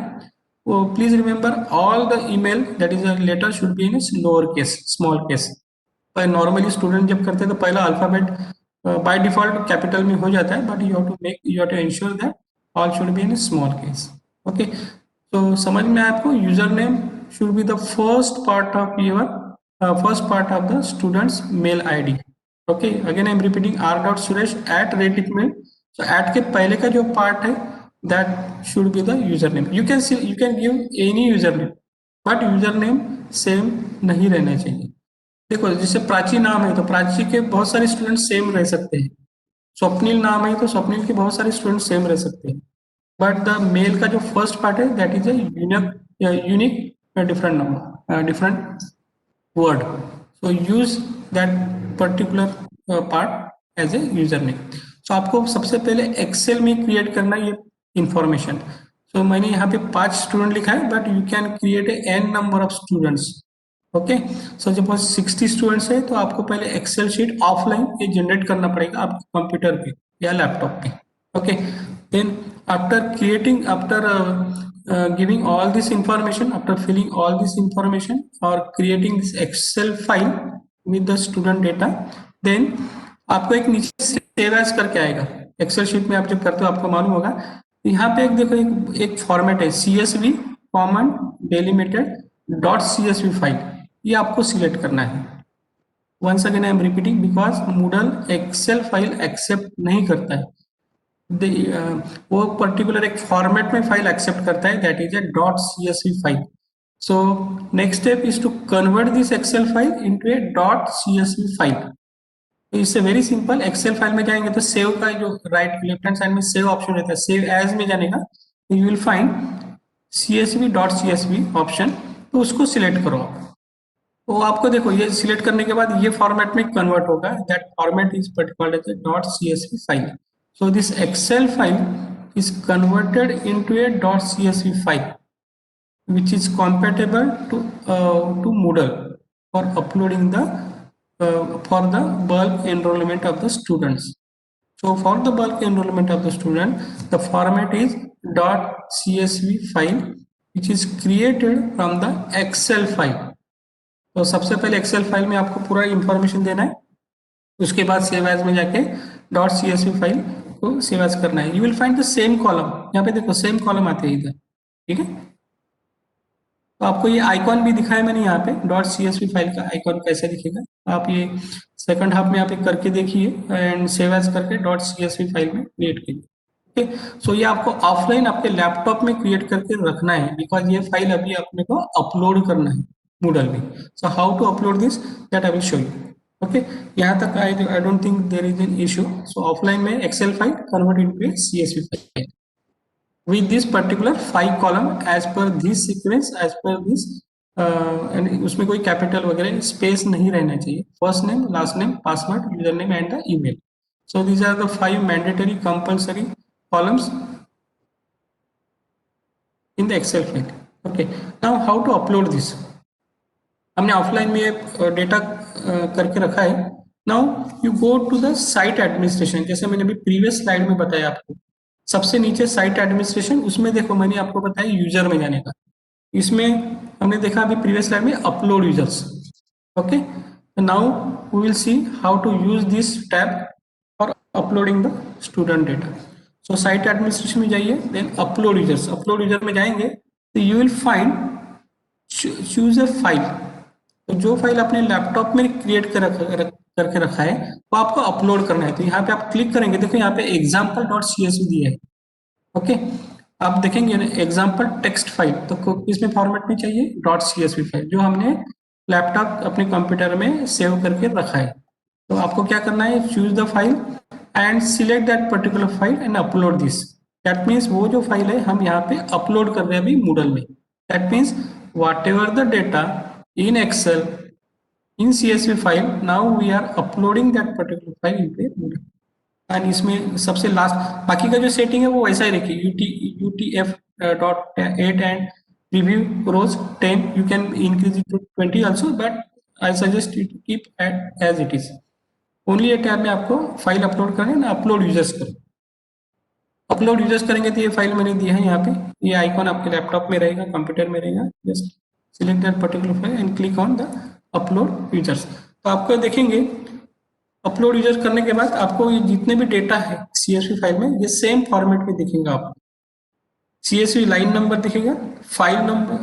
Please remember all the email that is a letter should be in a lower case, small case. Normally student जब करते हैं तो पहला alphabet by default capital में हो जाता है, but you have to ensure that all should be in a small case. Okay, so समझ में आया आपको. User name should be the first part of the student's mail ID. Okay, again I am repeating r.suresh@redipmail. So at के पहले का जो part है that should be the username. You can give any username, but username same नहीं रहना चाहिए. देखो जैसे प्राची नाम है तो प्राची के बहुत सारे स्टूडेंट सेम रह सकते हैं. स्वप्निल नाम है तो स्वप्निल के बहुत सारे स्टूडेंट सेम रह सकते हैं. बट द मेल का जो फर्स्ट पार्ट है that is a unique different number, different word. So use that particular part as a username. So आपको सबसे पहले एक्सेल में क्रिएट करना ये इंफॉर्मेशन. So मैंने यहाँ पे 5 स्टूडेंट लिखा है, but you can create n number of students. Okay, so जब 60 स्टूडेंट्स है तो आपको पहले एक्सेल शीट ऑफलाइन ये जनरेट करना पड़ेगा आपके कंप्यूटर पे या लैपटॉप पे. Okay, then after giving all this information, after filling all this information or creating this Excel file with the student data, then आपको एक नीचे सेव एज करके आएगा. एक्सेल शीट में आप जब करते हो आपको मालूम होगा. यहाँ पे एक देखो एक फॉर्मेट है CSV common delimited .csv file, ये आपको सिलेक्ट करना है. Once again I am repeating because Moodle Excel file accept नहीं करता है. वो पर्टिकुलर एक फॉर्मेट में फाइल एक्सेप्ट करता है, that is A dot CSV file. So next step is to convert this Excel file into a dot CSV file. तो इससे वेरी सिंपल, एक्सेल फाइल में जाएंगे तो सेव का जो राइट लेफ्ट हैंड साइड में सेव ऑप्शन रहता है, सेव एज में जाने का, तो you will find CSV dot CSV option, तो उसको सिलेक्ट करो आप. तो आपको देखो ये सिलेक्ट करने के बाद ये फॉर्मेट में कन्वर्ट होगा, that format is particular as dot CSV file. So this Excel file is converted into a dot CSV file which is compatible to Moodle for uploading the for the bulk enrollment of the students. So for the bulk enrollment of the student, the format is .csv file which is created from the Excel file. तो सबसे पहले Excel file में आपको पूरा information देना है, उसके बाद सेव एज में जाके .csv फाइल को सेव एज करना है. You will find the same column, यहाँ पे देखो सेम कॉलम आते हैं इधर, ठीक है. तो आपको ये आइकॉन भी दिखाया मैंने यहाँ पे, डॉट CSV फाइल का आइकॉन कैसे दिखेगा, आप ये सेकंड हाफ में आप एक करके देखिए एंड सेव एज करके डॉट CSV फाइल में क्रिएट कीजिए. ओके, सो ये आपको ऑफलाइन आपके लैपटॉप में क्रिएट करके रखना है, बिकॉज ये फाइल अभी अपने को अपलोड करना है Moodle में. So how to upload this, that I will show you. Okay, यहाँ तक I don't think there is an issue. So offline में Excel file convert into CSV फाइल with this particular 5 column as per this sequence, as per this and उसमें कोई capital वगैरह space नहीं रहना चाहिए. First name, last name, password, user name and the email. So these are the 5 mandatory compulsory columns in the Excel file. Okay, now how to upload this. हमने offline में data करके रखा है. Now you go to the site administration, जैसे मैंने अभी previous slide में बताया आपको, सबसे नीचे साइट एडमिनिस्ट्रेशन, उसमें देखो मैंने आपको बताया यूजर में जाने का. इसमें हमने देखा अभी प्रीवियस स्लाइड में upload users. Okay, now we will see how to use this tab for uploading the student data. So site administration में जाइए, then upload users. Upload user में जाएंगे तो you will find choose a file. तो जो file आपने laptop में create करके रखा है वो आपको अपलोड करना है. तो यहाँ पे आप क्लिक करेंगे, देखो यहाँ पे एग्जाम्पल डॉट CSV दिया है. ओके, आप देखेंगे एग्जाम्पल टेक्स्ट फाइल, तो इसमें फॉर्मेट में चाहिए डॉट CSV फाइल, जो हमने लैपटॉप अपने कंप्यूटर में सेव करके रखा है. तो आपको क्या करना है, choose the file and select that particular file and upload this. That means वो जो फाइल है हम यहाँ पे अपलोड कर रहे हैं अभी Moodle में. That means what ever the data in Excel in CSV file, now we are uploading that particular file into Moodle. and इसमें सबसे लास्ट बाकी का जो सेटिंग है वो वैसा ही रखिए, UTF.8 and review rows 10. You can increase it to 20 also, but I suggest you to keep as it is. Only ये टैब में आपको फाइल अपलोड करना है ना, अपलोड यूजर्स करें. अपलोड यूजर्स करेंगे तो ये फाइल मैंने दिया है यहाँ पे, ये आइकॉन आपके लैपटॉप में रहेगा, कंप्यूटर में रहेगा. Just select that particular file and click on the upload users. तो आपको देखेंगे अपलोड यूजर करने के बाद आपको ये जितने भी डेटा है CSV फाइल में ये सेम फॉर्मेट में दिखेगा. आपको CSV लाइन नंबर दिखेगा, file number,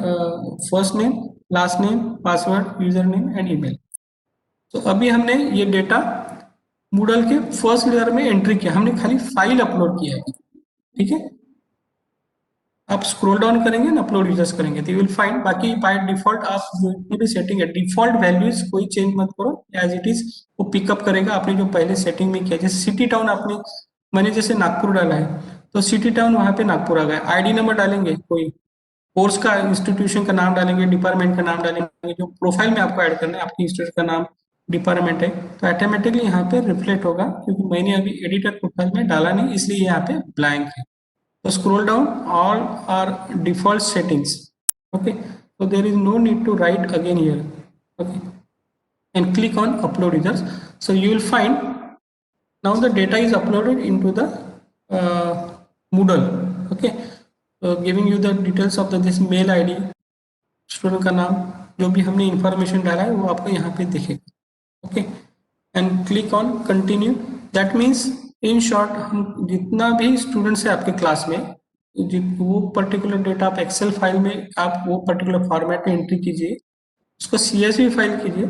first name, last name, password, user name and email. तो अभी हमने ये डेटा Moodle के फर्स्ट लेयर में एंट्री किया, हमने खाली फाइल अपलोड किया है. ठीक है, आप स्क्रॉल डाउन करेंगे ना, अपलोड यूजर्स करेंगे तो यू विल फाइंड, बाकी बाय डिफॉल्ट आप जो इतनी भी सेटिंग है डिफॉल्ट वैल्यूज कोई चेंज मत करो, एज इट इज वो पिकअप करेगा. आपने जो पहले सेटिंग में किया, जैसे सिटी टाउन आपने, मैंने जैसे नागपुर डाला है तो सिटी टाउन वहाँ पे नागपुर आ गया. आईडी नंबर डालेंगे, कोई कोर्स का, इंस्टीट्यूशन का नाम डालेंगे, डिपार्टमेंट का नाम डालेंगे, जो प्रोफाइल में आपको ऐड करना है आपकी इंस्टीट्यूट का नाम, डिपार्टमेंट है, तो ऑटोमेटिकली यहाँ पे रिफ्लेक्ट होगा, क्योंकि मैंने अभी एडिटर प्रोफाइल में डाला नहीं इसलिए यहाँ पे ब्लैंक है. So scroll down, all are default settings. Okay, so there is no need to write again here. Okay, and click on upload users. So you will find now the data is uploaded into the Moodle. Okay, so giving you the details of this mail ID, student का नाम, जो भी हमने information डाला है वो आपको यहाँ पे दिखेगा. Okay, and click on continue. That means in short हम जितना भी स्टूडेंट्स है आपके क्लास में, वो पर्टिकुलर डेटा आप एक्सेल फाइल में आप वो पर्टिकुलर फॉर्मेट में एंट्री कीजिए, उसको CSV फाइल कीजिए,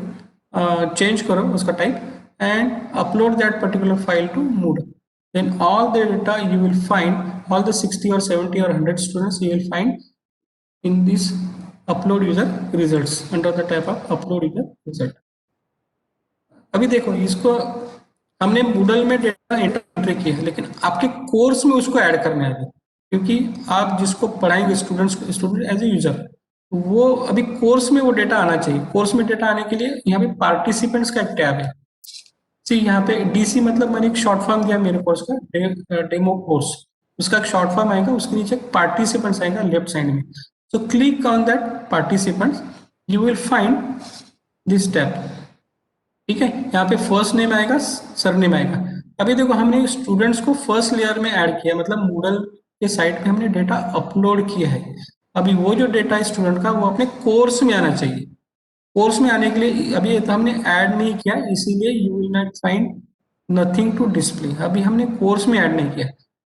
चेंज करो उसका type and upload that particular file to Moodle. then all the data you will find, all the 60 or 70 or 100 students you will find in this upload user results under the tab of upload user result. अभी देखो इसको हमने Moodle में data entry किया है, लेकिन आपके course में उसको ऐड करना है, क्योंकि आप जिसको पढ़ाएंगे स्टूडेंट एज ए यूजर, वो अभी कोर्स में वो डेटा आना चाहिए। कोर्स में डेटा आने के लिए यहाँ पे पार्टिसिपेंट्स का एक टैब है। सी यहाँ पे डीसी मतलब मैंने एक शॉर्ट फॉर्म दिया मेरे कोर्स का, डेमो कोर्स, उसका एक शॉर्ट फॉर्म आएगा, उसके नीचे पार्टिसिपेंट्स आएगा लेफ्ट साइड में। सो click on that participants, you will find this tab. ठीक है, यहाँ पे फर्स्ट नेम आएगा, सरनेम आएगा। अभी देखो हमने स्टूडेंट्स को फर्स्ट लेयर में ऐड किया, मतलब Moodle के साइट पे हमने डेटा अपलोड किया है। अभी वो जो डेटा है स्टूडेंट का, वो अपने कोर्स में आना चाहिए। कोर्स में आने के लिए अभी तो हमने ऐड नहीं किया, इसीलिए you will not find nothing to display. अभी हमने कोर्स में ऐड नहीं किया।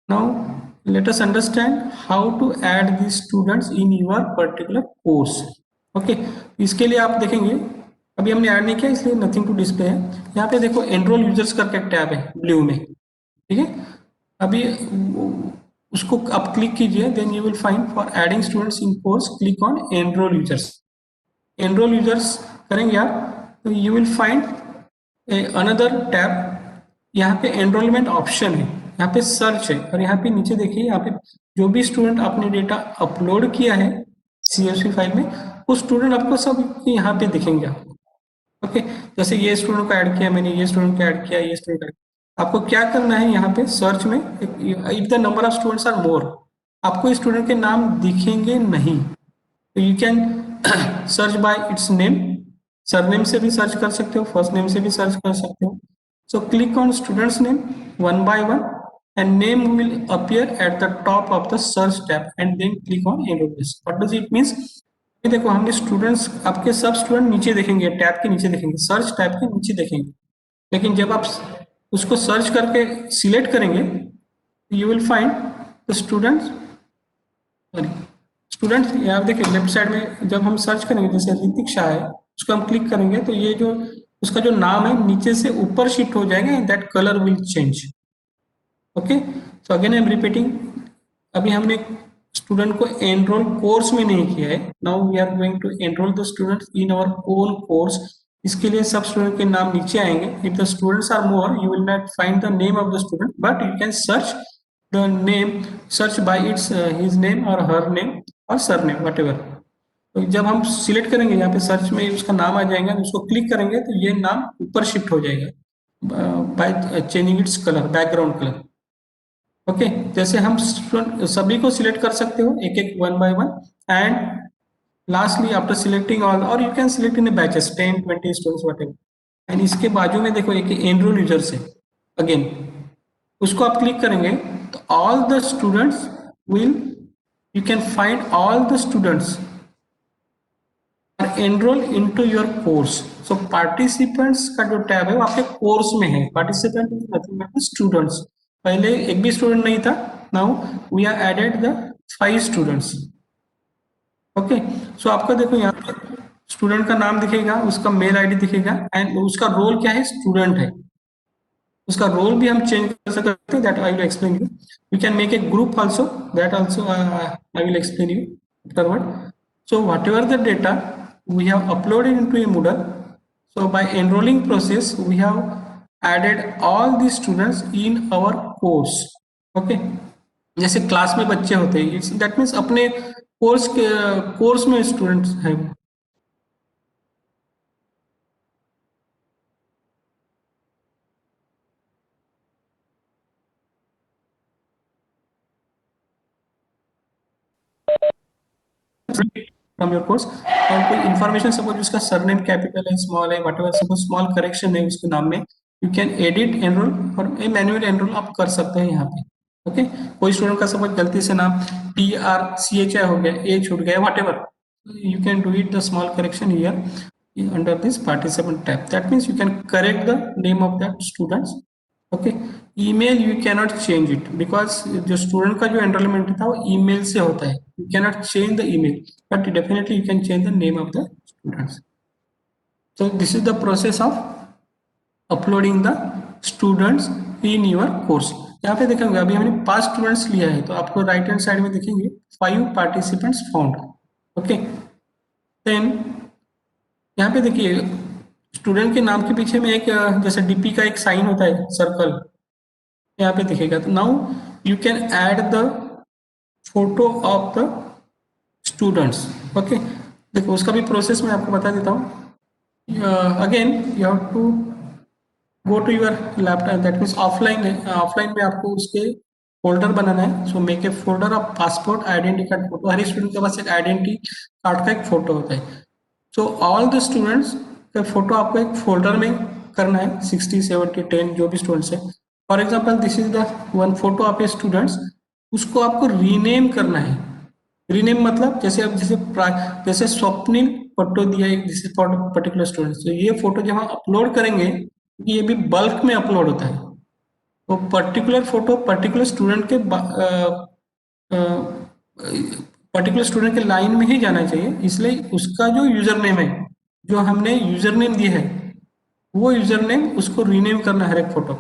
Now let us understand how to add the students in your particular course. Okay, इसके लिए आप देखेंगे अभी हमने ऐड नहीं किया, इसलिए नथिंग टू डिस्प्ले है। यहाँ पे देखो एनरोल यूजर्स करके टैब है ब्लू में, ठीक है। अभी उसको आप क्लिक कीजिए, then you will find for adding students in course, click on enrol users. Enrol users करेंगे आप तो you will find another tab. यहाँ पे एनरोलमेंट ऑप्शन है, यहाँ पे सर्च है, और यहाँ पे नीचे देखिए, यहाँ पे जो भी स्टूडेंट आपने डेटा अपलोड किया है CSV फाइल में, वो स्टूडेंट आपको सब यहाँ पे दिखेंगे आपको। ओके, जैसे ये स्टूडेंट को ऐड किया मैंने, ये स्टूडेंट को ऐड किया, ये स्टूडेंट। आपको क्या करना है यहाँ पे सर्च में, if the number of students are more, आपको स्टूडेंट के नाम दिखेंगे नहीं। तो you can search by its name, surname से भी सर्च कर सकते हो, फर्स्ट नेम से भी सर्च कर सकते हो। सो click on students name one by one and name will appear at the top of the search tab and then click on enroll list. What does it means? ये देखो हमने students, आपके सब स्टूडेंट नीचे देखेंगे, टैब के नीचे देखेंगे, सर्च टैब के नीचे देखेंगे। लेकिन जब आप उसको सर्च करके सिलेक्ट करेंगे, you will find the students, यहाँ देखिए लेफ्ट साइड में जब हम सर्च करेंगे, जैसे ऋतिक शाह है, उसको हम क्लिक करेंगे तो ये जो उसका जो नाम है नीचे से ऊपर शिफ्ट हो जाएगा, and that colour will change. Okay, so again I am repeating, अभी हमने स्टूडेंट को एनरोल कोर्स में नहीं किया है। Now we are going to enrol the students in our own course. इसके लिए सब स्टूडेंट के नाम नीचे आएंगे। If the students are more, you will not find the name of the student, but you can search the name, search by its his name और her name और surname whatever. तो जब हम select करेंगे, यहाँ पे search में उसका नाम आ जाएगा, उसको क्लिक करेंगे तो ये नाम ऊपर शिफ्ट हो जाएगा by changing its colour, background colour. Okay, जैसे हम सभी को सिलेक्ट कर सकते हो एक एक one by one, and lastly after selecting all, और you can select in batches 10, 20 students whatever. And इसके बाजू में देखो एक एनरोल यूजर्स है, अगेन उसको आप क्लिक करेंगे तो all the students will, you can find all the students are enroll into your course. So participants का जो टैब है वो आपके कोर्स में है। Participant is nothing but students. पहले एक भी स्टूडेंट नहीं था, now we are added the 5 students. Okay, so आपका देखो यहाँ पर स्टूडेंट का नाम दिखेगा, उसका मेल आईडी दिखेगा, एंड उसका रोल क्या है, स्टूडेंट है। उसका रोल भी हम चेंज कर सकते हैं, that I will explain you. We can make a group also, that also I will explain you afterward. So whatever the data we have uploaded into a Moodle, so by enrolling process we have added all the students in our course. Okay, जैसे class में बच्चे होते हैं, that means अपने course में students हैं। From your course, और कोई इन्फॉर्मेशन सपोज उसका सरनेम कैपिटल है, स्मॉल है, व्हाटएवर, सपोज स्मॉल करेक्शन है उसके नाम में, यू कैन एडिट एनरोल और मैन्युअल एनरोल आप कर सकते हैं यहाँ पे। ओके, कोई स्टूडेंट का सपोज गलती से नाम TRCHI हो गया, ए छूट गया, whatever, you can do it the small correction here under this participant tab. That means you can correct the name of that students. Okay, email you cannot change it because जो student का जो enrollment था वो email से होता है, you cannot change the email, but definitely you can change the name of the students. So this is the process of uploading the students in your course. यहाँ पे देखेंगे अभी हमने 5 स्टूडेंट्स लिया है, तो आपको राइट हैंड साइड में देखेंगे 5 पार्टिसिपेंट्स फाउंड। ओके, देन यहाँ पे देखिए स्टूडेंट के नाम के पीछे में एक जैसे डीपी का एक साइन होता है सर्कल, यहाँ पे दिखेगा। तो now you can add the photo of the students. Okay, देखो उसका भी प्रोसेस मैं आपको बता देता हूँ। Again you have to go to your laptop, that means offline में आपको उसके फोल्डर बनाना है। So make a folder of passport identity card photo. हर स्टूडेंट के पास एक आइडेंटिटी कार्ड का एक फोटो होता है। सो ऑल द स्टूडेंट्स का फोटो आपको एक फोल्डर में करना है, 60, 70, 10 जो भी स्टूडेंट्स है। For example this is the one photo of A students, उसको आपको रीनेम करना है। रीनेम मतलब जैसे अब जैसे स्वप्निल फोटो दिया है जैसे पर्टिकुलर स्टूडेंट, तो ये फोटो जब हम अपलोड करेंगे, ये भी बल्क में अपलोड होता है, तो पर्टिकुलर फोटो पर्टिकुलर स्टूडेंट के पर्टिकुलर स्टूडेंट के लाइन में ही जाना चाहिए। इसलिए उसका जो यूजर नेम है, जो हमने यूजर नेम दिया है, वो यूजर नेम उसको रीनेम करना है हर एक फोटो।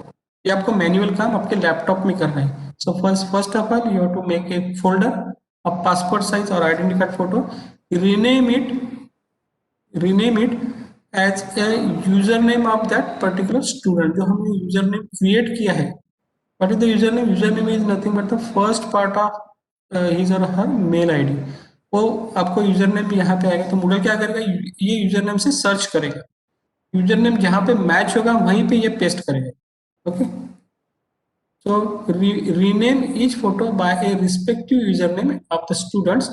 ये आपको मैनुअल काम आपके लैपटॉप में करना है। So first of all you have to make a folder of passport size or identity card photo, rename it as a user name of that particular student, जो हमने यूजर नेम क्रिएट किया है। What is the user name? User name is nothing but the first part of his or her mail ID. वो आपको user name यहाँ पे आएगा, तो मूडल क्या करेगा, ये यूजर नेम से सर्च करेगा, यूजर नेम जहाँ पे मैच होगा वहीं पे ये पेस्ट करेगा। Okay, so rename each photo by a respective username of the students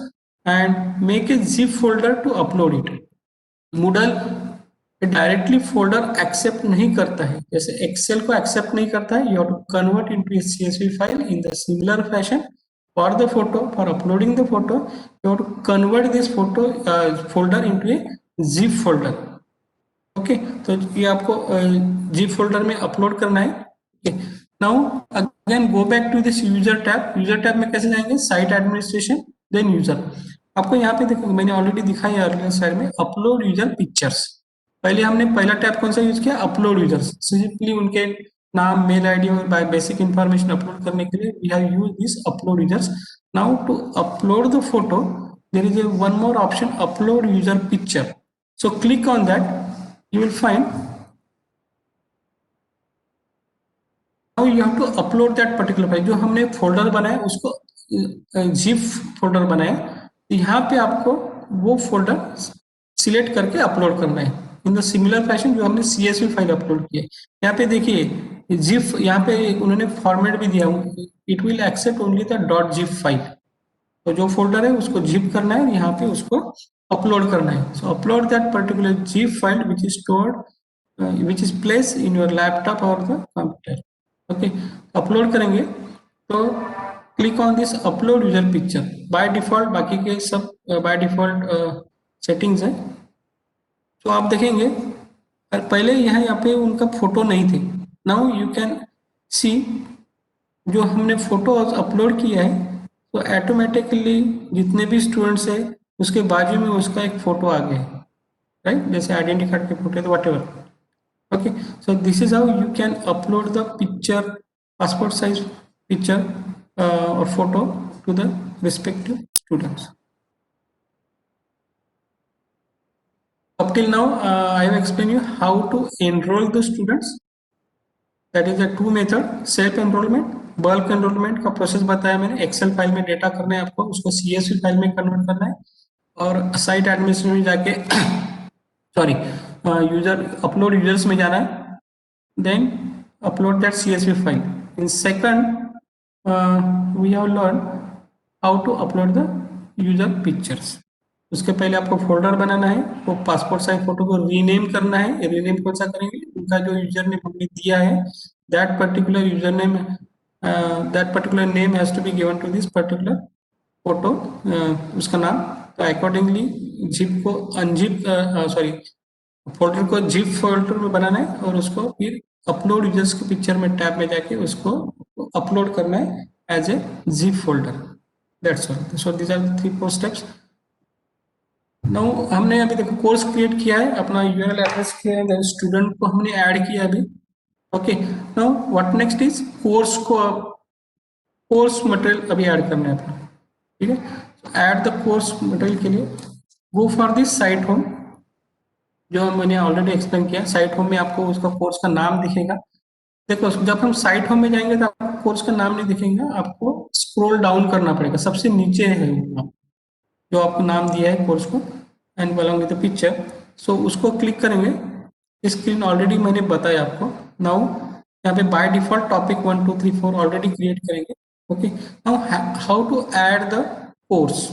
and make a zip folder to upload it. Moodle directly folder accept नहीं करता है, जैसे एक्सेल को एक्सेप्ट नहीं करता है। You have to convert into a CSV file in the similar fashion for the photo, for uploading the photo you have to convert this photo folder into a zip folder. Okay, तो ये आपको zip folder में upload करना है। Okay, now again go back to this user tab. User tab में कैसे जाएंगे, site administration then user. आपको यहाँ पे देखो मैंने ऑलरेडी दिखाया अर्लियर साइड में अपलोड यूजर पिक्चर्स। पहले हमने पहला टैब कौन सा यूज किया, अपलोड यूजर्स। सिंपली उनके नाम, मेल आईडी और बाय बेसिक इंफॉर्मेशन अपलोड करने के लिए we have use this upload users. Now to upload the photo there is a one more option, upload user picture. So click on that, you will find now you have to upload that particular file। जो हमने folder बनाया उसको zip folder बनाया, यहाँ पे आपको वो folder select करके अपलोड करना है इन द सिमिलर फैशन जो हमने CSV फाइल अपलोड किया है। यहाँ पे देखिए जिप, यहाँ पे उन्होंने फॉर्मेट भी दिया, it will accept only the .zip file. तो जो फोल्डर है उसको जिप करना है, यहाँ पे उसको अपलोड करना है। सो upload that particular zip file which is stored which is place in your laptop और द कंप्यूटर। ओके, अपलोड करेंगे तो click on this upload user picture. By default बाकी के सब बाय डिफॉल्ट सेटिंग्स है। तो आप देखेंगे पहले यहाँ पे उनका फोटो नहीं थे। नाउ यू कैन सी जो हमने फोटो अपलोड किया है, तो ऑटोमेटिकली जितने भी स्टूडेंट्स है उसके बाजू में उसका एक फोटो आ गया है, राइट, जैसे आइडेंटिटी कार्ड के फोटो है तो whatever. Okay, so this is how you can upload the picture, passport size picture or photo to the respective students. Up till now, I have explained you how to enroll the students. That is the two method, self enrollment, bulk enrollment का process बताया मैंने। Excel file में data करना है आपको, उसको CSV file में convert करना है और साइट एडमिनिस्ट्रेशन में जाके सॉरी यूजर अपलोड यूजर्स में जाना है, then upload that CSV file. In second we have learn how to upload the user pictures. उसके पहले आपको फोल्डर बनाना है, वो पासपोर्ट साइज फोटो को रीनेम करना है। रीनेम कौन सा करेंगे, उनका जो यूजर नेम हमने दिया है that particular user name, that particular name has to be given to this particular photo, उसका नाम। तो अकॉर्डिंगली जिप को अनजिप फोल्डर को जिप फोल्डर में बनाना है और उसको फिर अपलोड यूजर्स के पिक्चर में टैब में जाके उसको अपलोड करना है as a zip folder. That's all. So these are 3-4 steps. नाउ हमने अभी देखो कोर्स क्रिएट किया है, अपना URL एड्रेस किया है, स्टूडेंट को हमने ऐड किया अभी। Okay, now what next is course को कोर्स मटेरियल अभी ऐड करना है अपना, ठीक है। ऐड द कोर्स मटेरियल के लिए go for this site home, जो मैंने ऑलरेडी एक्सप्लेन किया। साइट होम में आपको उसका कोर्स का नाम दिखेगा। देखो जब हम साइट होम में जाएंगे तो आपको कोर्स का नाम नहीं दिखेगा, आपको स्क्रॉल डाउन करना पड़ेगा, सबसे नीचे है वो जो आपको नाम दिया है कोर्स को, and along with the picture. So उसको क्लिक करेंगे, स्क्रीन ऑलरेडी मैंने बताया आपको। नाउ यहाँ पे by default topic 1 2 3 4 already create करेंगे। Okay, now how to add the course.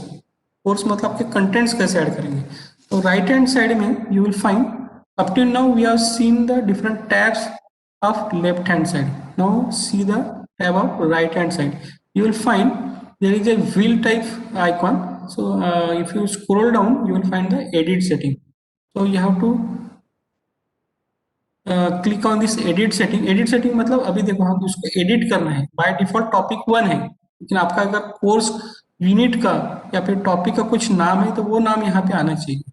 Course मतलब आपके कंटेंट्स कैसे ऐड करेंगे। तो राइट हैंड साइड में you will find, up till now we have seen the different tabs of left hand side. Now see the tab of right hand side. You will find there is a wheel type icon. So if you scroll down, you will find the edit setting. So you have to click on this edit setting. Edit setting मतलब अभी देखो हम उसको edit करना है। By default topic 1 है, लेकिन आपका अगर कोर्स यूनिट का या फिर टॉपिक का कुछ नाम है तो वो नाम यहाँ पे आना चाहिए।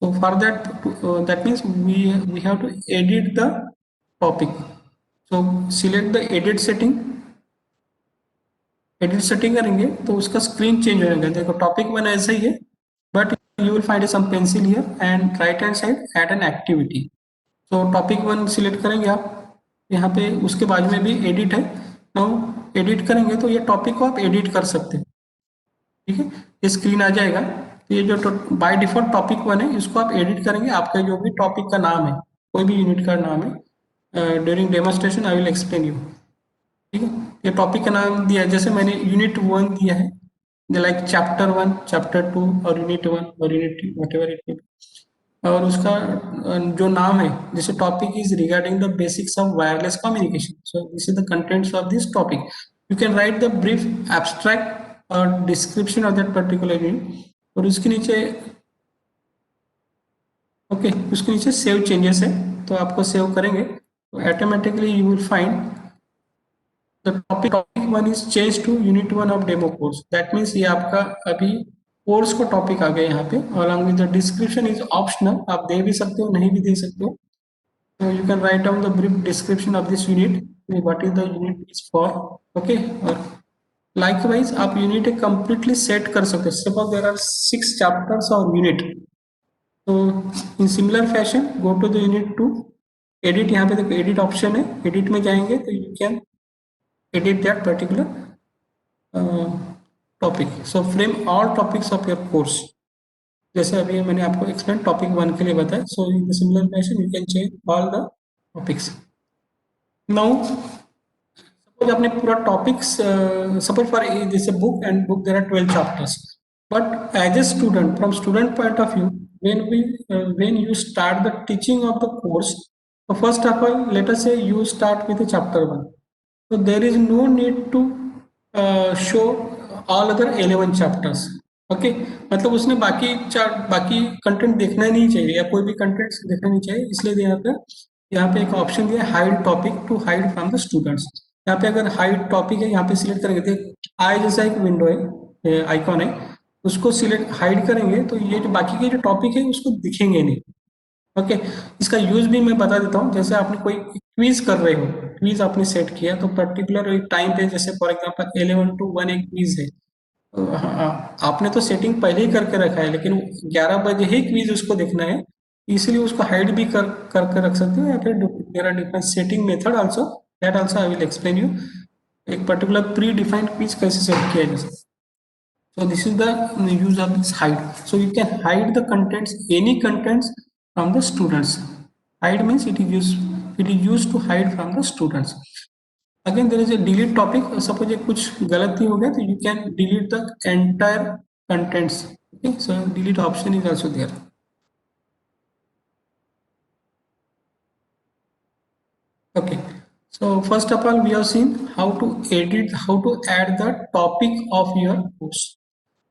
So for that, that means we have to edit the topic. So select the edit setting. Edit setting करेंगे तो उसका स्क्रीन चेंज हो जाएगा। देखो टॉपिक 1 ऐसा ही है, but you will find some pencil here and right hand side add an activity. So topic 1 select करेंगे आप, यहाँ पे उसके बाजू में भी एडिट है। नाउ एडिट करेंगे तो ये टॉपिक को आप एडिट कर सकते हैं, ठीक है। ये स्क्रीन आ जाएगा। तो ये जो बाय डिफॉल्ट टॉपिक 1 है इसको आप एडिट करेंगे, आपका जो भी टॉपिक का नाम है, कोई भी यूनिट का नाम है। During demonstration I will explain you, ठीक है। ये टॉपिक का नाम दिया है, जैसे मैंने यूनिट 1 दिया है, लाइक चैप्टर 1, चैप्टर 2 और यूनिट 1 और unit 2 whatever it may be. और उसका जो नाम है, जैसे topic is regarding the basics of wireless communication, so this is the contents of this topic. You can write the brief abstract or description of that particular unit. और उसके नीचे okay, उसके नीचे सेव चेंजेस है, तो आपको save करेंगे तो automatically you will find the topic 1 is changed to unit 1 of demo course. That means ये आपका अभी कोर्स को टॉपिक आ गया यहाँ पे। along with the description is optional, आप दे भी सकते हो नहीं भी दे सकते हो। so you can write down the brief description of this unit, what is the unit is for, okay। और likewise आप unit completely set कर सकते हो। suppose there are 6 chapters or unit, so in similar fashion go to the unit 2, edit, यहाँ पे देखो edit option है, edit में जाएंगे तो you can edit that particular topic. So frame all topics of your course. जैसे अभी मैंने आपको एक्सप्लेन टॉपिक 1 के लिए बताया। So in the similar fashion you can change all the topics. Now suppose आपने पूरा topics, suppose for this a book and book there are 12 chapters, but as a student, from student point of view, when you start the teaching of the course, so first of all let us say you start with the chapter 1, so there is no need to show all other 11 chapters, okay। मतलब उसने बाकी content देखना नहीं चाहिए या कोई भी content देखना नहीं चाहिए, इसलिए यहाँ पे एक ऑप्शन दिया है hide topic to hide from the students. यहाँ पे अगर हाइड टॉपिक है, यहाँ पे सिलेक्ट करेंगे तो आई जैसा एक विंडो है, आइकॉन है, उसको सिलेक्ट हाइड करेंगे तो ये जो बाकी के जो टॉपिक है उसको दिखेंगे नहीं, ओके। इसका यूज भी मैं बता देता हूँ। जैसे आपने कोई क्विज कर रहे हो, क्विज आपने सेट किया तो पर्टिकुलर एक टाइम पे, जैसे फॉर एग्जांपल 11 to 1 एक क्विज है, तो आपने तो सेटिंग पहले ही करके रखा है, लेकिन 11 बजे ही क्विज उसको देखना है, इसलिए उसको हाइड भी करके रख सकते हो, या फिर there are different setting method also, that also I will explain you. एक पर्टिकुलर प्री डिफाइंड क्विज कैसे सेट किया जाए। So this is the use of this hide. So you can hide the contents, any contents from the students. Hide means it is used to hide from the students. Again there is a delete topic. Suppose ये कुछ गलती हो गया तो you can delete the entire contents. Okay, so delete option is also there. Okay, so first of all we have seen how to edit, how to add the topic of your course.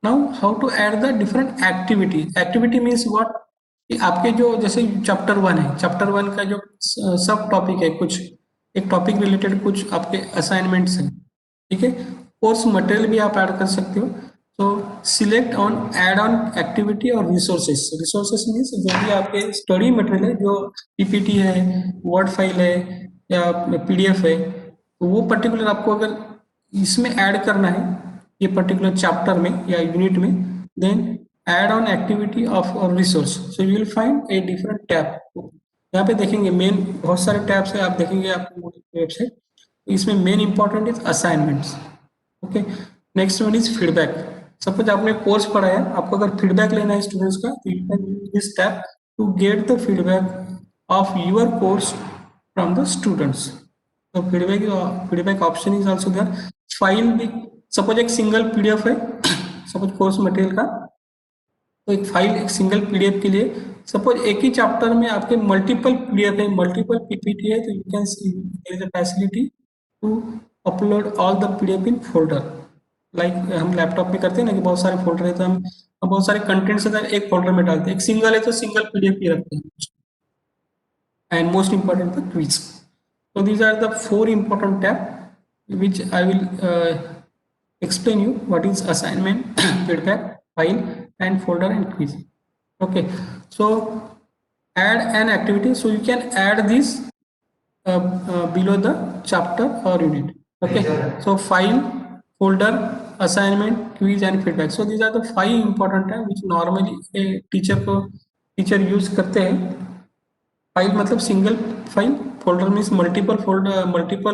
Now how to add the different activity. Activity means what, कि आपके जो जैसे chapter 1 है, chapter 1 का जो सब topic है, कुछ एक टॉपिक रिलेटेड कुछ आपके असाइनमेंट्स हैं, ठीक है। कोर्स मटेरियल भी आप ऐड कर सकते हो। तो select on add on activity और रिसोर्सेस। रिसोर्सेस मीन्स जो भी आपके स्टडी मटेरियल है, जो पीपीटी है, वर्ड फाइल है या पीडीएफ है, तो वो पर्टिकुलर आपको अगर इसमें ऐड करना है ये पर्टिकुलर चैप्टर में या यूनिट में, then add on activity of resource, so you will find a different tab. यहाँ पे देखेंगे मेन बहुत सारे टैब्स है, आप देखेंगे आपकी वेबसाइट, इसमें main important is assignments. Okay, next one is feedback. Suppose आपने कोर्स पढ़ा है, आपको अगर फीडबैक लेना है स्टूडेंट्स का, तो you can use this tab to get the feedback of your course from the students. तो feedback option is also there. File भी, सपोज एक सिंगल पीडीएफ है सपोज कोर्स मटेरियल का, तो एक फाइल एक सिंगल पीडीएफ के लिए, सपोज एक ही चैप्टर में आपके मल्टीपल पीडीएफ है, मल्टीपल पीपीटी है, तो you can see there is a facility to upload all the PDF in folder. Like हम लैपटॉप में करते हैं ना कि बहुत सारे फोल्डर है, तो हम बहुत सारे कंटेंट्स एक फोल्डर में डालते हैं, एक सिंगल है तो सिंगल पीडीएफ ही रखते हैं। And most important the quiz. So these are the 4 important tab which I will explain you what is assignment, feedback, file and folder and quiz. Okay, so add an activity, so you can add this below the chapter or unit. Okay, so file, folder, assignment, quiz and feedback. So these are the 5 important tab which normally a teacher use करते हैं। File मतलब single file, folder means multiple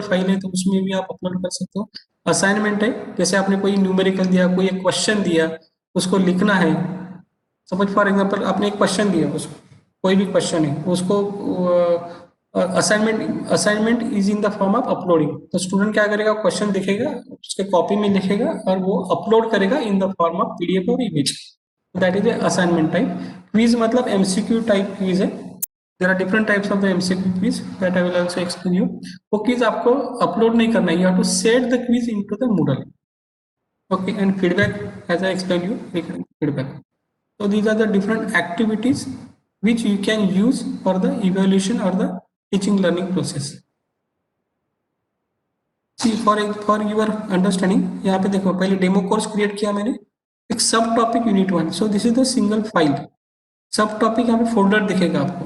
file है तो उसमें भी आप upload कर सकते हो। असाइनमेंट है, जैसे आपने कोई न्यूमेरिकल दिया, कोई एक क्वेश्चन दिया, उसको लिखना है। सपोज फॉर एग्जांपल आपने एक क्वेश्चन दिया, उसको कोई भी क्वेश्चन है उसको assignment is in the form of uploading. तो स्टूडेंट क्या करेगा, क्वेश्चन लिखेगा, उसके कॉपी में लिखेगा और वो अपलोड करेगा in the form of PDF और image. That is a assignment type. Quiz मतलब एमसीक्यू टाइप क्विज है। There are different types of the MCQ quiz that I will also explain you. वो quiz आपको upload नहीं करना है, you have to set the quiz into the Moodle. Okay, and feedback, as I explained you, feedback. So these are the different activities which you can use for the evaluation or the teaching learning process. See, for your understanding, यहाँ पे देखो पहले demo course create किया मैंने, एक सब topic unit 1। So this is the single file. सब topic यहाँ पे फोल्डर दिखेगा आपको,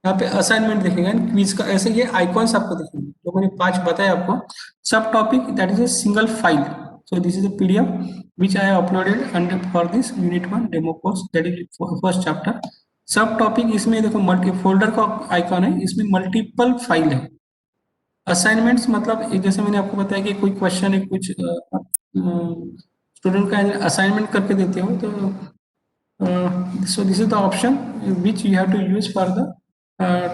यहाँ पे असाइनमेंट दिखेगा, क्विज का ऐसे ये आइकॉन्स आपको दिखेंगे जो मैंने 5 बताया आपको। सब topic that is a single file. So this is a PDF which I have uploaded and for this unit 1 demo course, that is first chapter. सब टॉपिक इसमें देखो मल्टी फोल्डर का आइकॉन है, इसमें मल्टीपल फाइल है। Assignments मतलब जैसे मैंने आपको बताया कि कोई क्वेश्चन है, कुछ स्टूडेंट का असाइनमेंट करके देते हो, तो so this is the option which you have to use for the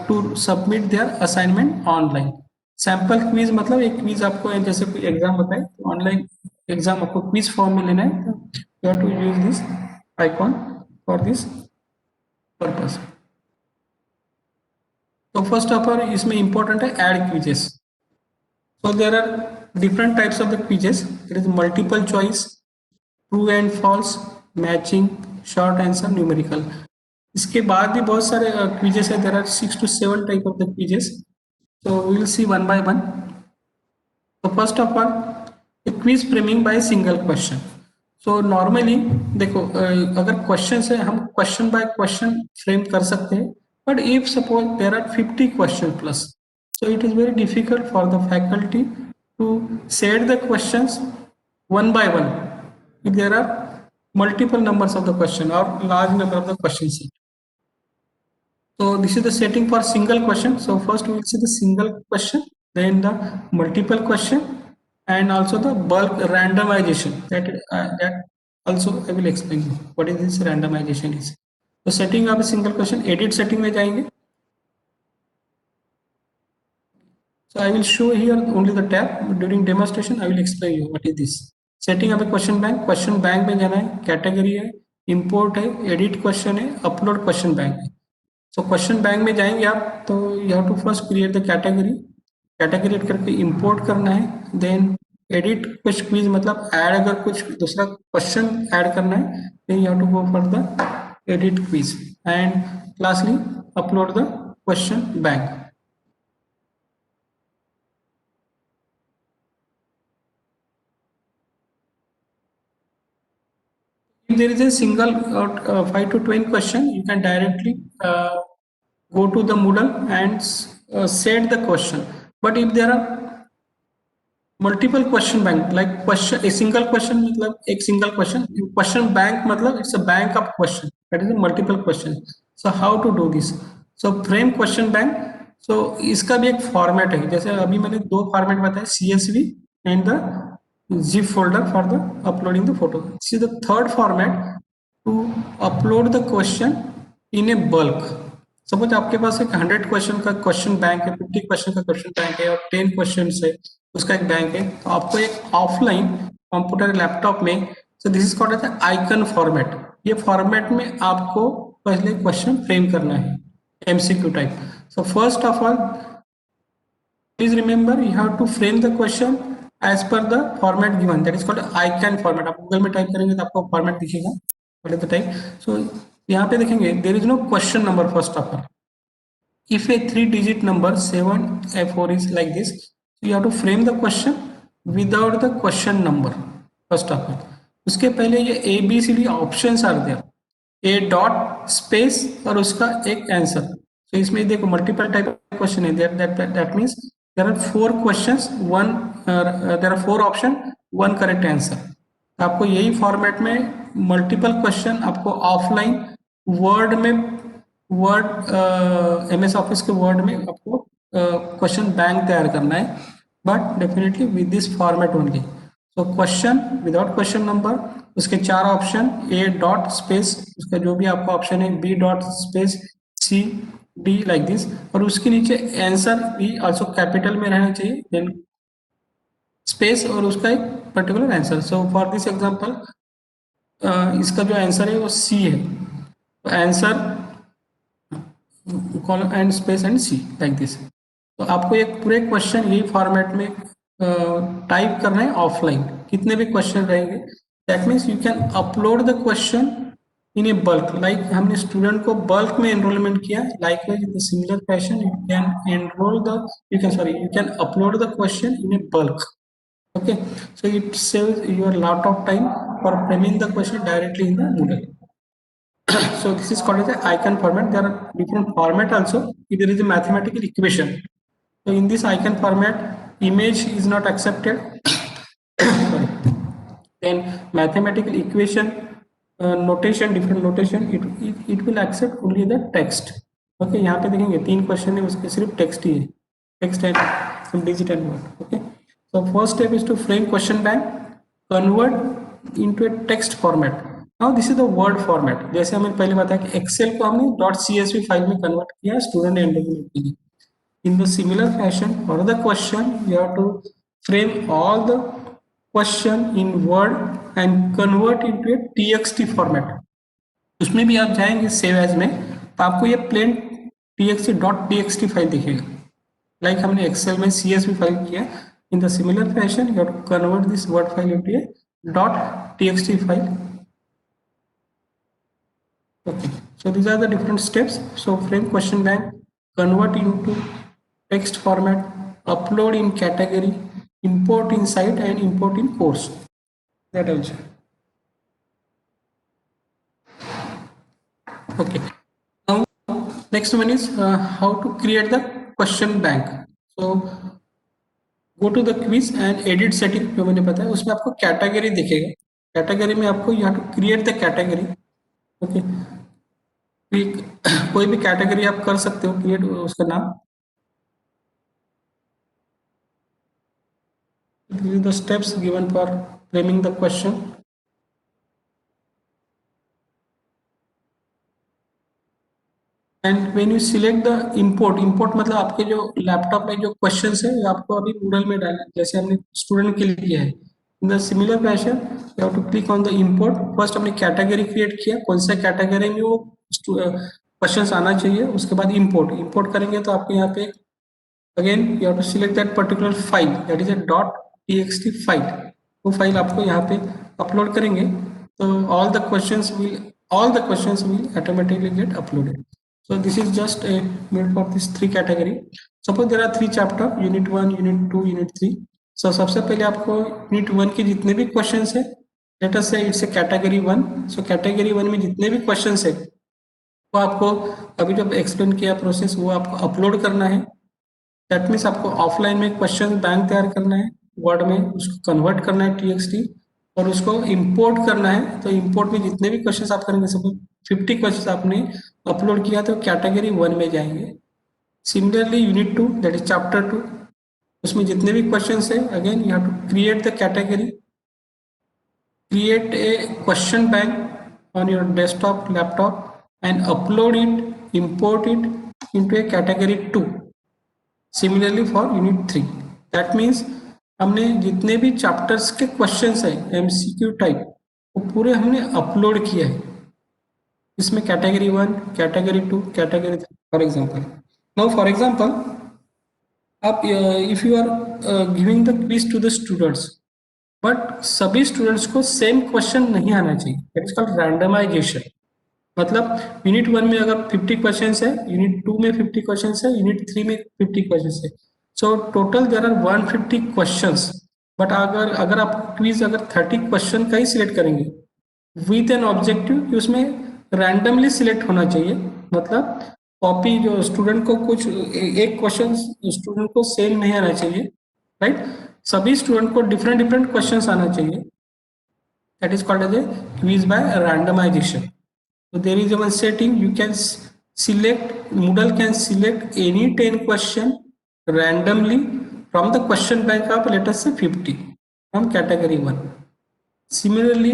to submit their assignment online. Sample quiz मतलब एक क्विज आपको जैसे कोई एग्जाम बताए, तो ऑनलाइन एग्जाम आपको क्विज फॉर्म में लेना है, तो you have to use this icon for this purpose. तो फर्स्ट ऑफ ऑल इसमें इंपॉर्टेंट है add quizzes. So there are different types of the quizzes. It is multiple choice, true and false, matching, short answer, numerical. इसके बाद भी बहुत सारे quizzes है। There are 6 to 7 type of the quizzes. So we will see one by one. So first of all, a quiz framing by single question. So normally देखो अगर question से हम क्वेश्चन बाय क्वेश्चन फ्रेम कर सकते हैं, but if suppose there are 50 question plus, so it is very difficult for the faculty to set the questions one by one if there are multiple numbers of the question or large number of the questions. So this is the setting for single question. So first we will see the single question, then the multiple question, and also the bulk randomization. That also I will explain you what is this randomization is. So setting of a single question, edit setting में जाएंगे. So I will show here only the tab. During demonstration I will explain you what is this. Setting of a question bank में जाना है, category है, import है, edit question है, upload question bank है। तो क्वेश्चन बैंक में जाएंगे आप, तो you have to first create the category करके इंपोर्ट करना है, देन एडिट कुछ क्विज मतलब ऐड, अगर कुछ दूसरा क्वेश्चन ऐड करना है, then you have to go for the edit quiz and lastly upload the question bank. If there is a single 5 to 10 question, you can directly go to the Moodle and set the question. But if there are multiple question bank, like question, a single question मतलब एक single question bank मतलब it's a bank of question, that is multiple question. So how to do this? So frame question bank. So इसका भी एक format है, जैसे अभी मैंने दो फॉर्मेट बताए, CSV and the zip folder for the uploading the photo. This is the third format to upload the question in a bulk. Suppose आपके पास एक 100 क्वेश्चन का क्वेश्चन बैंक है, 50 क्वेश्चन का क्वेश्चन बैंक है और 10 क्वेश्चन है उसका एक बैंक है, तो आपको एक ऑफलाइन कंप्यूटर लैपटॉप में, so this is called as Aiken format. ये फॉर्मेट में आपको पहले क्वेश्चन फ्रेम करना है, MCQ type. So first of all please remember you have to frame the question as per the format given, that is called icon format. आप Google में type करेंगे तो आपको फॉर्मेट दिखेगा, what is the type. so यहाँ पे देखेंगे there is no question number. first of all, if a 3-digit number 7A4 is like this, so you have to frame the question without the question number first of all. उसके पहले ये ABCD options are there, a dot space और उसका एक answer. so इसमें देखो multiple type question है, that means there are 4 questions, there are 4 option, 1 correct answer. आपको यही फॉर्मेट में मल्टीपल क्वेश्चन आपको ऑफलाइन वर्ड में, MS ऑफिस के वर्ड में आपको क्वेश्चन बैंक तैयार करना है, but definitely with this format only. So question without question number, उसके 4 ऑप्शन, A डॉट स्पेस उसका जो भी आपका ऑप्शन है, B dot space C D like this, और उसके नीचे आंसर भी आल्सो कैपिटल में रहना चाहिए, देन स्पेस और उसका एक particular answer. So for this example इसका जो आंसर है वो C है, तो answer column and space and C like this. तो आपको एक पूरे क्वेश्चन यही फॉर्मेट में टाइप करना है ऑफलाइन, कितने भी क्वेश्चन रहेंगे. That means you can upload the question in A bulk, like हमने स्टूडेंट को बल्क में एनरोलमेंट किया, likewise in the similar fashion you can upload the question in A bulk. okay, so it saves your lot of time for framing the question directly in the Moodle. So this is called as the icon format. There are different format also. There is a mathematical equation. So in this icon format, image is not accepted. Sorry. Then mathematical equation, notation, different notation, it will accept only the text. Okay, यहाँ पे देखेंगे 3 question है, उसके सिर्फ text ही है, text and some digit and word. Okay, so first step is to frame question bank, convert into a text format. Now this is the word format. जैसे हमने पहले बताया कि एक्सेल को हमने .csv फाइल में कन्वर्ट किया स्टूडेंट एनरोलमेंट के लिए. In the similar fashion, for the question you have to frame all the question in word and convert into a txt format. उसमें भी आप जाएंगे सेव एज में, तो आपको ये प्लेन txt फाइल दिखेगा, लाइक हमने एक्सेल में CSV फाइल किया. In the similar fashion, you have to convert this word file into a .txt file. Okay, so these are the different steps. So frame question bank, convert into text format, upload in category, import in site and import in course. That also. Okay, now next one is how to create the question bank. So go to the quiz and edit setting, जो मैंने बताया उसमें आपको category दिखेगा. Category में आपको you have to create the category. Okay, कोई भी कैटेगरी आप कर सकते हो क्रिएट, उसका नाम. These are the steps given for framing the question. And when you select the import मतलब आपके जो लैपटॉप में जो क्वेश्चंस है आपको अभी गूगल में डालना है, जैसे हमने स्टूडेंट के लिए किया है. In the similar fashion you have to click on the import. First हमने कैटेगरी क्रिएट किया, कौन सा कैटेगरी में वो क्वेश्चंस आना चाहिए, उसके बाद इंपोर्ट करेंगे तो आपको यहाँ पे again you have to select that particular file, that is a .txt file. वो फाइल आपको यहाँ पे अपलोड करेंगे तो all the questions will automatically get uploaded. So this is just a made for this 3 category. Suppose there are 3 chapter, unit 1, unit 2, unit 3. So सबसे पहले आपको unit 1 के जितने भी questions है, let us say it's a category 1. So category 1 में जितने भी questions है वो आपको अभी जब एक्सप्लेन किया प्रोसेस वो आपको अपलोड करना है. दैट मीन्स आपको ऑफलाइन में क्वेश्चन बैंक तैयार करना है, वर्ड में उसको कन्वर्ट करना है txt और उसको इंपोर्ट करना है। तो इंपोर्ट में जितने भी क्वेश्चंस आप करेंगे, सपोज 50 क्वेश्चंस आपने अपलोड किया तो कैटेगरी 1 में जाएंगे। Similarly unit 2 that is chapter 2, उसमें जितने भी क्वेश्चंस है again you have to create the category, create a question bank on your desktop laptop and upload it, import it into a category 2. Similarly for unit 3, that means हमने जितने भी chapters के questions है MCQ type वो पूरे हमने upload किया है इसमें category 1, category 2, category 3 for example. Now for example आप if you are giving the quiz to the students but सभी स्टूडेंट्स को सेम क्वेश्चन नहीं आना चाहिए, दैट इज कॉल्ड रैंडमाइजेशन। मतलब यूनिट 1 में अगर 50 क्वेश्चंस है, यूनिट 2 में 50 क्वेश्चंस है, यूनिट 3 में 50 क्वेश्चंस है, so total there are 150 questions. But अगर आप क्विज अगर 30 क्वेश्चन का ही सिलेक्ट करेंगे विथ एन ऑब्जेक्टिव कि उसमें रैंडमली सिलेक्ट होना चाहिए, मतलब कॉपी जो स्टूडेंट को कुछ एक क्वेश्चन स्टूडेंट को सेम नहीं आना चाहिए, राइट? सभी स्टूडेंट को डिफरेंट डिफरेंट क्वेश्चंस आना चाहिए, that is called as a quiz by randomization. So there is one setting you can select, Moodle can select any 10 question randomly from the question bank of let us say 50 from category 1. Similarly,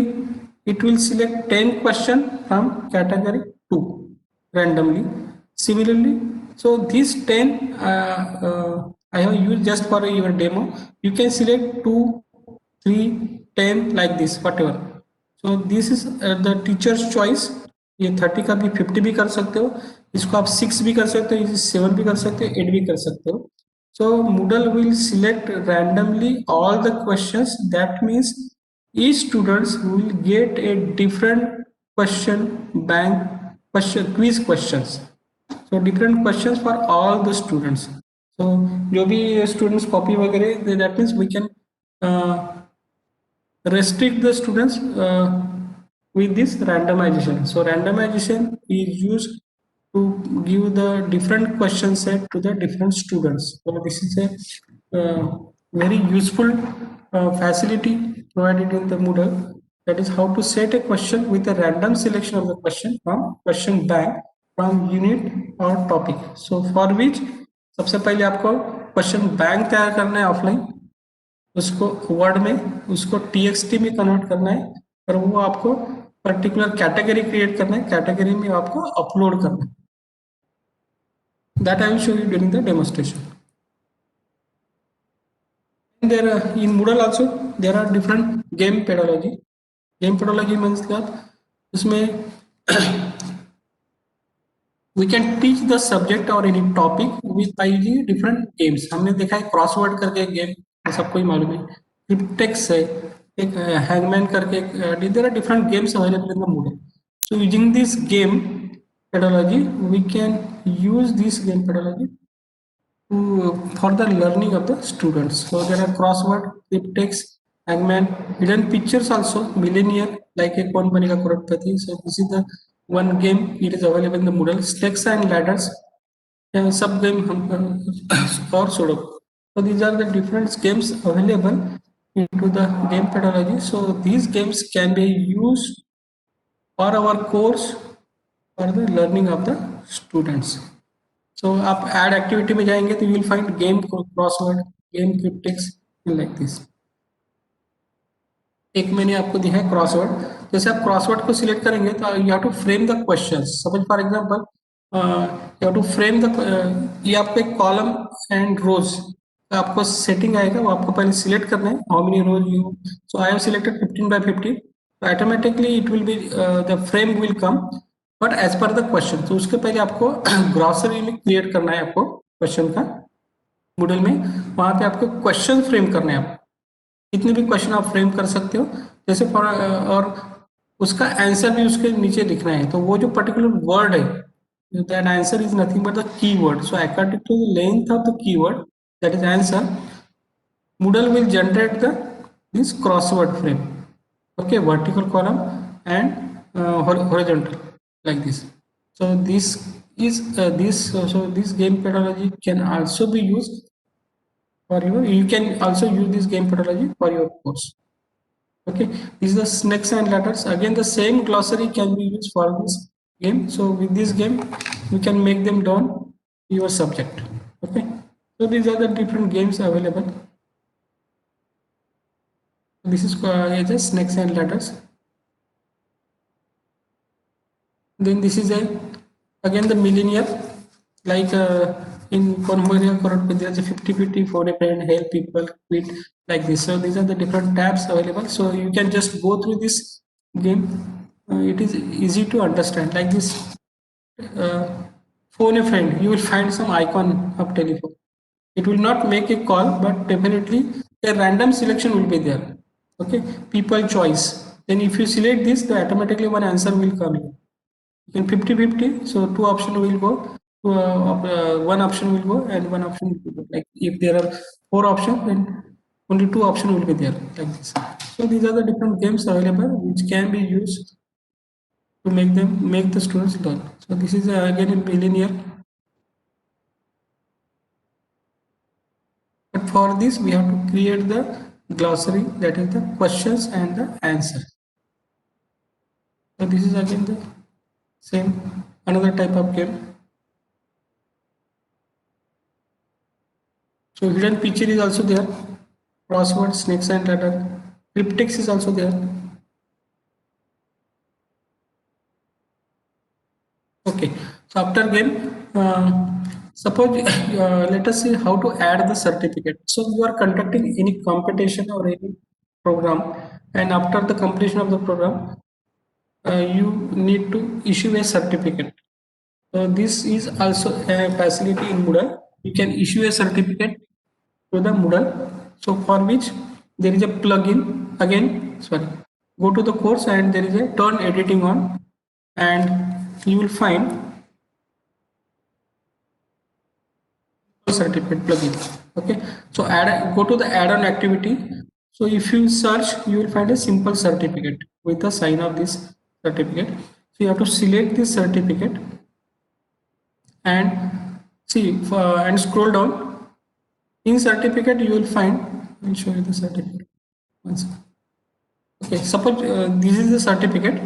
it will select 10 question from category 2 randomly. Similarly, so these 10 I have used just for your demo. You can select 2, 3, 10 like this, whatever. So this is the teacher's choice. ये 30 का भी 50 भी कर सकते हो, इसको आप 6 भी कर सकते हो, 7 भी कर सकते हो, 8 भी कर सकते हो। So Moodle will select randomly all the questions. That means each students will get a different question bank, question quiz questions. So different questions for all the students. So जो भी students copy वगैरह, that means we can restrict the students with this randomization. So randomization is used to give the different question set to the different students. So this is a very useful facility provided in the Moodle. That is how to set a question with a random selection of the question from question bank from unit or topic. So for which सबसे पहले आपको question bank तैयार करना है offline, उसको word में उसको txt में कन्वर्ट करना है और वो आपको पर्टिकुलर कैटेगरी क्रिएट करना है, कैटेगरी में आपको अपलोड करना है। That I will show you during the demonstration. There in Moodle also there are different game pedagogy. Game pedagogy means that उसमें we can teach the subject or any topic with by using different games. हमने देखा है crossword करके game, सबको ही मालूम है, क्रिप्टेक्स है, एक हैंगमैन करके, there are different games available in the Moodle. So using this game pedagogy we can use this game pedagogy for the learning of the students. So there are crossword, cryptex, hangman, hidden pictures also, millennial like a Kaun Banega Crorepati. So this is the one game, it is available in the Moodle. Snakes and ladders, sub game or Sudoku. So these are the different games available into the game pedagogy. So these games can be used for our course for the learning of the students. So आप add activity में जाएंगे तो you will find game crossword, game cryptex like this. एक मैंने आपको दिया है crossword. जैसे आप क्रॉसवर्ड को सिलेक्ट करेंगे तो you have to frame the questions. Suppose for example you have to frame the, ये आपको एक कॉलम एंड रोज आपको सेटिंग आएगा, वो आपको पहले सिलेक्ट करना है how many rows you. So I have selected 15 by 50, तो automatically it will be the frame will come but as per the question. तो उसके पहले आपको ग्रॉसरी में क्रिएट करना है आपको क्वेश्चन का Moodle में, वहां पे आपको क्वेश्चन फ्रेम करना है। आप कितने भी क्वेश्चन आप फ्रेम कर सकते हो, जैसे फॉर और उसका आंसर भी उसके नीचे लिखना है। तो वो जो पर्टिकुलर वर्ड है, that answer is nothing but the keyword. So according to the length of the keyword that is answer, Moodle will generate the this crossword frame, okay, vertical column and horizontal like this. So this is this game pedagogy can also be used for you can also use this game methodology for your course. Okay, these are the snakes and ladders. Again, the same glossary can be used for this game. So with this game, we can make them down your subject. Okay, so these are the different games available. This is just snakes and ladders. Then this is again the millennial, like in Convoya Corporate, there's a 50-50 for a friend, help people quit, like this. So these are the different tabs available. So you can just go through this game. It is easy to understand. Like this, phone a friend, you will find some icon of telephone. It will not make a call, but definitely a random selection will be there. Okay, people choice. Then if you select this, then automatically one answer will come in 50-50. So two option will go, one option will go, and one option will go. Like if there are 4 options, then only 2 option will be there, like this. So these are the different games available which can be used to make the students learn. So this is again in linear. But for this, we have to create the glossary, that is the questions and the answer. So this is again the same, another type of game. So hidden picture is also there, crossword, snakes and ladder, cryptics is also there. Okay, so after game, suppose let us see how to add the certificate. So you are conducting any competition or any program, and after the completion of the program, you need to issue a certificate. So this is also a facility in Moodle. You can issue a certificate to the Moodle. So for which there is a plugin. Again, sorry, go to the course and there is a turn editing on, and you will find certificate plugin. Okay, so go to the add-on activity. So if you search, you will find a simple certificate with the sign of this certificate. So you have to select this certificate and see and scroll down. In certificate, you will find. I'll show you the certificate. Okay, suppose this is the certificate.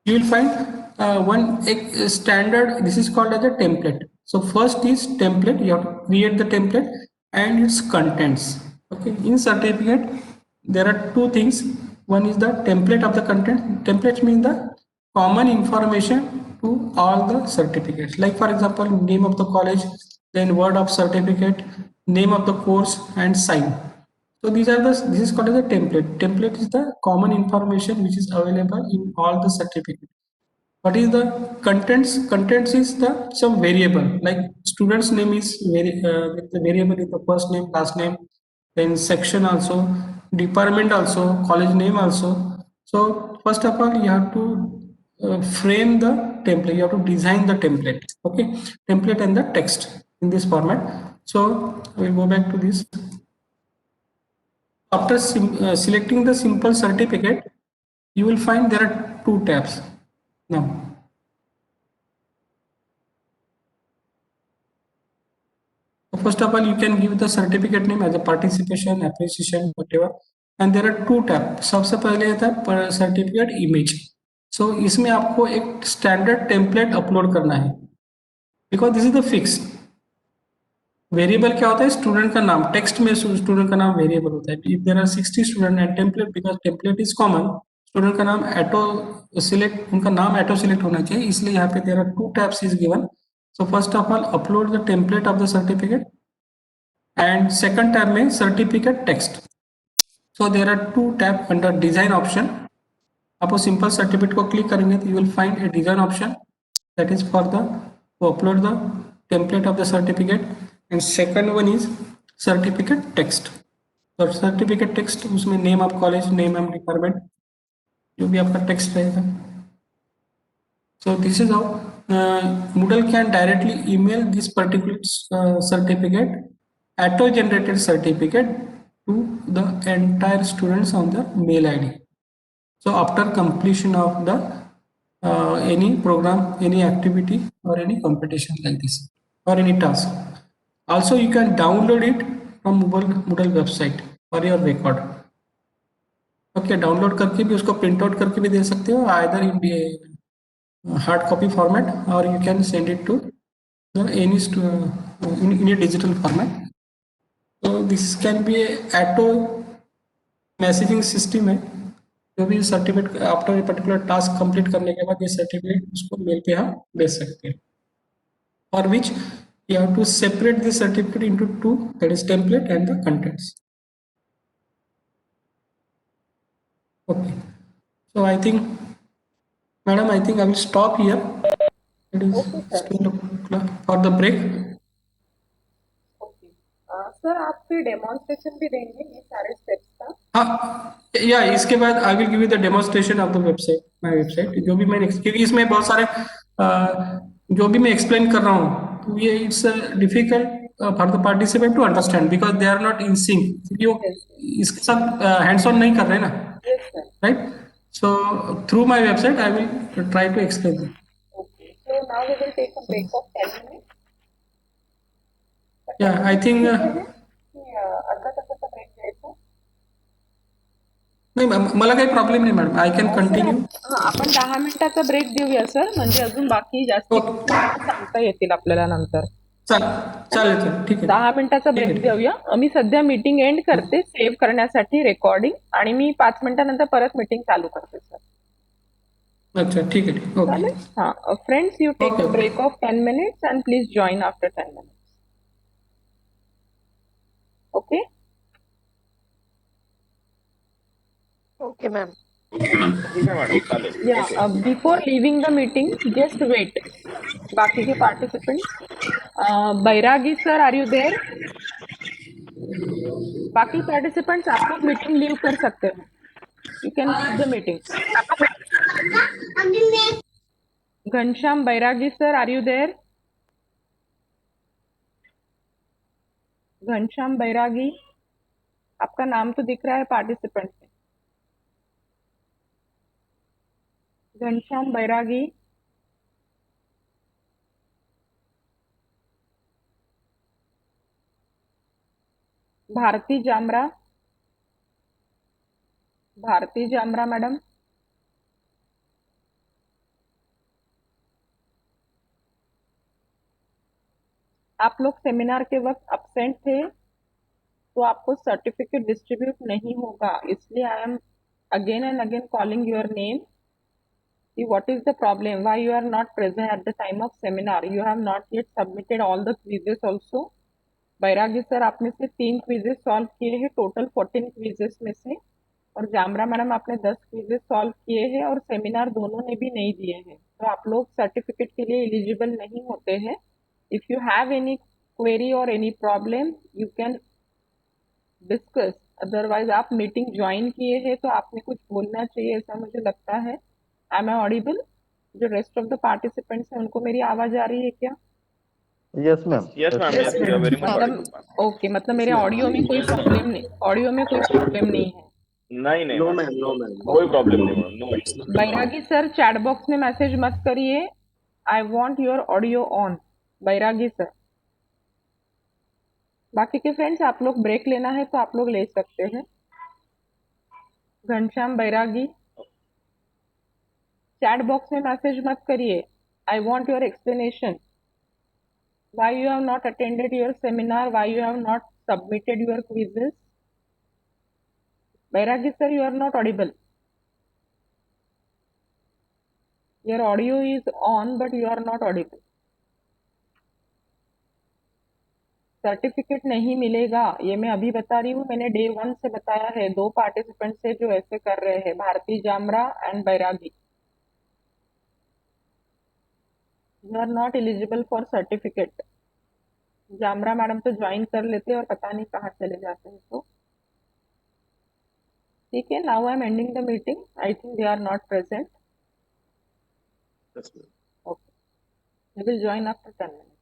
You will find one standard. This is called as a template. So first is template. You have to create the template and its contents. Okay, in certificate there are 2 things. One is the template of the content. Template means the common information to all the certificates. Like for example, name of the college, then word of certificate, name of the course, and sign. So this is called as a template. Template is the common information which is available in all the certificates. What is the contents? Contents is the some variable, like student's name is the variable is the first name, last name, then section also, department also, college name also. So first of all, you have to frame the template. You have to design the template. Okay, template and the text in this format. So we'll go back to this. After selecting the simple certificate, you will find there are 2 tabs. Now, first of all, you can give the certificate name as a participation, appreciation, whatever. And there are 2 tabs. सबसे पहले आता है certificate image. So इसमें आपको एक standard template upload करना है. Because this is the fix. Variable क्या होता है? स्टूडेंट का नाम. टेक्स्ट में स्टूडेंट का नाम वेरिएबल होता है. If there are 60 student and template, because template is common, student का नाम ऑटो सिलेक्ट, उनका नाम ऑटो सिलेक्ट होना चाहिए. इसलिए यहाँ पे there are 2 tabs is given. So first of all upload the template of the certificate, and second tab में certificate text. So there are 2 tab under design option. आप simple certificate को click करेंगे तो you will find a design option that is for the upload the template of the certificate. And second one is certificate text. So certificate text, उसमें name of college, name of department, जो भी आपका text रहेगा. So this is how Moodle can directly email this particular certificate, auto-generated certificate, to the entire students on the mail ID. So after completion of the any program, any activity, or any competition like this, or any task. Also, you can download it from Moodle website for your record. Okay, download करके भी उसको print out करके भी दे सकते हो, either in hard copy format or you can send it to any in a digital format. तो this can be auto messaging system है, जो भी certificate after a particular task complete करने के बाद ये सर्टिफिकेट उसको मेल पे हम भेज सकते हैं. For which you have to separate the certificate into two, that is template and the contents. Okay, so I think, madam, I think I will stop here. It is
Okay, sir.
still for the break.
Okay sir, आप फिर demonstration भी देंगे ये सारे steps का?
हाँ, या इसके बाद I will give you the demonstration of the website, my website, जो भी मैंने, क्योंकि इसमें बहुत सारे जो भी मैं एक्सप्लेन कर रहा हूँ, तो ये it's difficult for the participant to understand because they are not in sync, क्योंकि वो
Yes.
इसके साथ हैंड्स ऑन नहीं कर रहे ना,
Yes, sir.
Right. So through my website I will try to explain.
Okay. So now we will take a break of 10 minutes.
या I think
अर्धा तासाचा ब्रेक घ्यायचा.
नाही, मला काही प्रॉब्लेम नाही मॅडम, आय कॅन कंटिन्यू.
आपण 10 मिनिटाचा ब्रेक देऊया सर, म्हणजे अजून बाकी जास्ती सांगता येतील आपल्याला नंतर.
चालेल, ठीक आहे.
10 मिनिटाचा ब्रेक देऊया. मी सध्या मीटिंग एंड करते सेव्ह करण्यासाठी रेकॉर्डिंग, आणि मी 5 मिनिटानंतर परत मीटिंग चालू करते सर.
अच्छा, ठीक आहे, ओके.
चालेल. हां friends, you take a break of 10 minutes and please join after 10 minutes. Okay?
Okay, ma'am.
ठीक आहे मॅडम, चालेल.
Yeah, before leaving the meeting, just wait. बाकी के participants. Bairagi sir, are you there? बाकी participants आप लोग मीटिंग लीव कर सकते हो. You can leave the meeting. Ghanshyam Bairagi sir, are you there? Ghanshyam बैरागी, आपका नाम तो दिख रहा है पार्टिसिपेंट में. घनश्याम बैरागी. भारती जामरा. भारती जामरा मैडम. आप लोग सेमिनार के वक्त absent थे, तो आपको सर्टिफिकेट डिस्ट्रीब्यूट नहीं होगा, इसलिए I am again and again calling your name. What is the problem? Why you are not present at the time of seminar? You have not yet submitted all the quizzes also. Bairagi sir, आपने से 3 quizzes solve किए हैं total 14 quizzes में से, और Jamra madam आपने 10 quizzes solve किए हैं, और सेमिनार दोनों ने भी नहीं दिए हैं, तो आप लोग सर्टिफिकेट के लिए एलिजिबल नहीं होते हैं. If you have any query or any problem, you can discuss. Otherwise आप मीटिंग ज्वाइन किए हैं तो आपने कुछ बोलना चाहिए, ऐसा मुझे लगता है. Am I audible? जो रेस्ट ऑफ द पार्टिसिपेंट्स हैं उनको मेरी आवाज आ रही है क्या?
Yes, ma'am. Yes, ma'am. Yes, you are very much audible, ma'am.
Okay, मतलब मेरे ऑडियो में कोई प्रॉब्लम नहीं, ऑडियो में कोई प्रॉब्लम नहीं है.
नहीं, ma'am. कोई प्रॉब्लम नहीं, मैडम. नो.
बैरागी सर, चैट बॉक्स में मैसेज मत करिए. I want your audio on. Bairagi sir. बाकी के फ्रेंड्स, आप लोग ब्रेक लेना है तो आप लोग ले सकते हैं. घनश्याम बैरागी, चैट बॉक्स में मैसेज मत करिए. I want your explanation. Why you have not attended your seminar? Why you have not submitted your quizzes? Bairagi sir, you are not audible. Your audio is on, but you are not audible. Certificate नहीं मिलेगा, ये मैं अभी बता रही हूँ. मैंने day 1 से बताया है. 2 पार्टिसिपेंट से जो ऐसे कर रहे हैं, Bharti Jamra and Bairagi. You are not eligible for certificate. Jamra madam तो ज्वाइन कर लेते और पता नहीं कहाँ चले जाते हैं. तो ठीक है, now I am ending the meeting. I think they are not present. Okay, we will join after 10 minutes.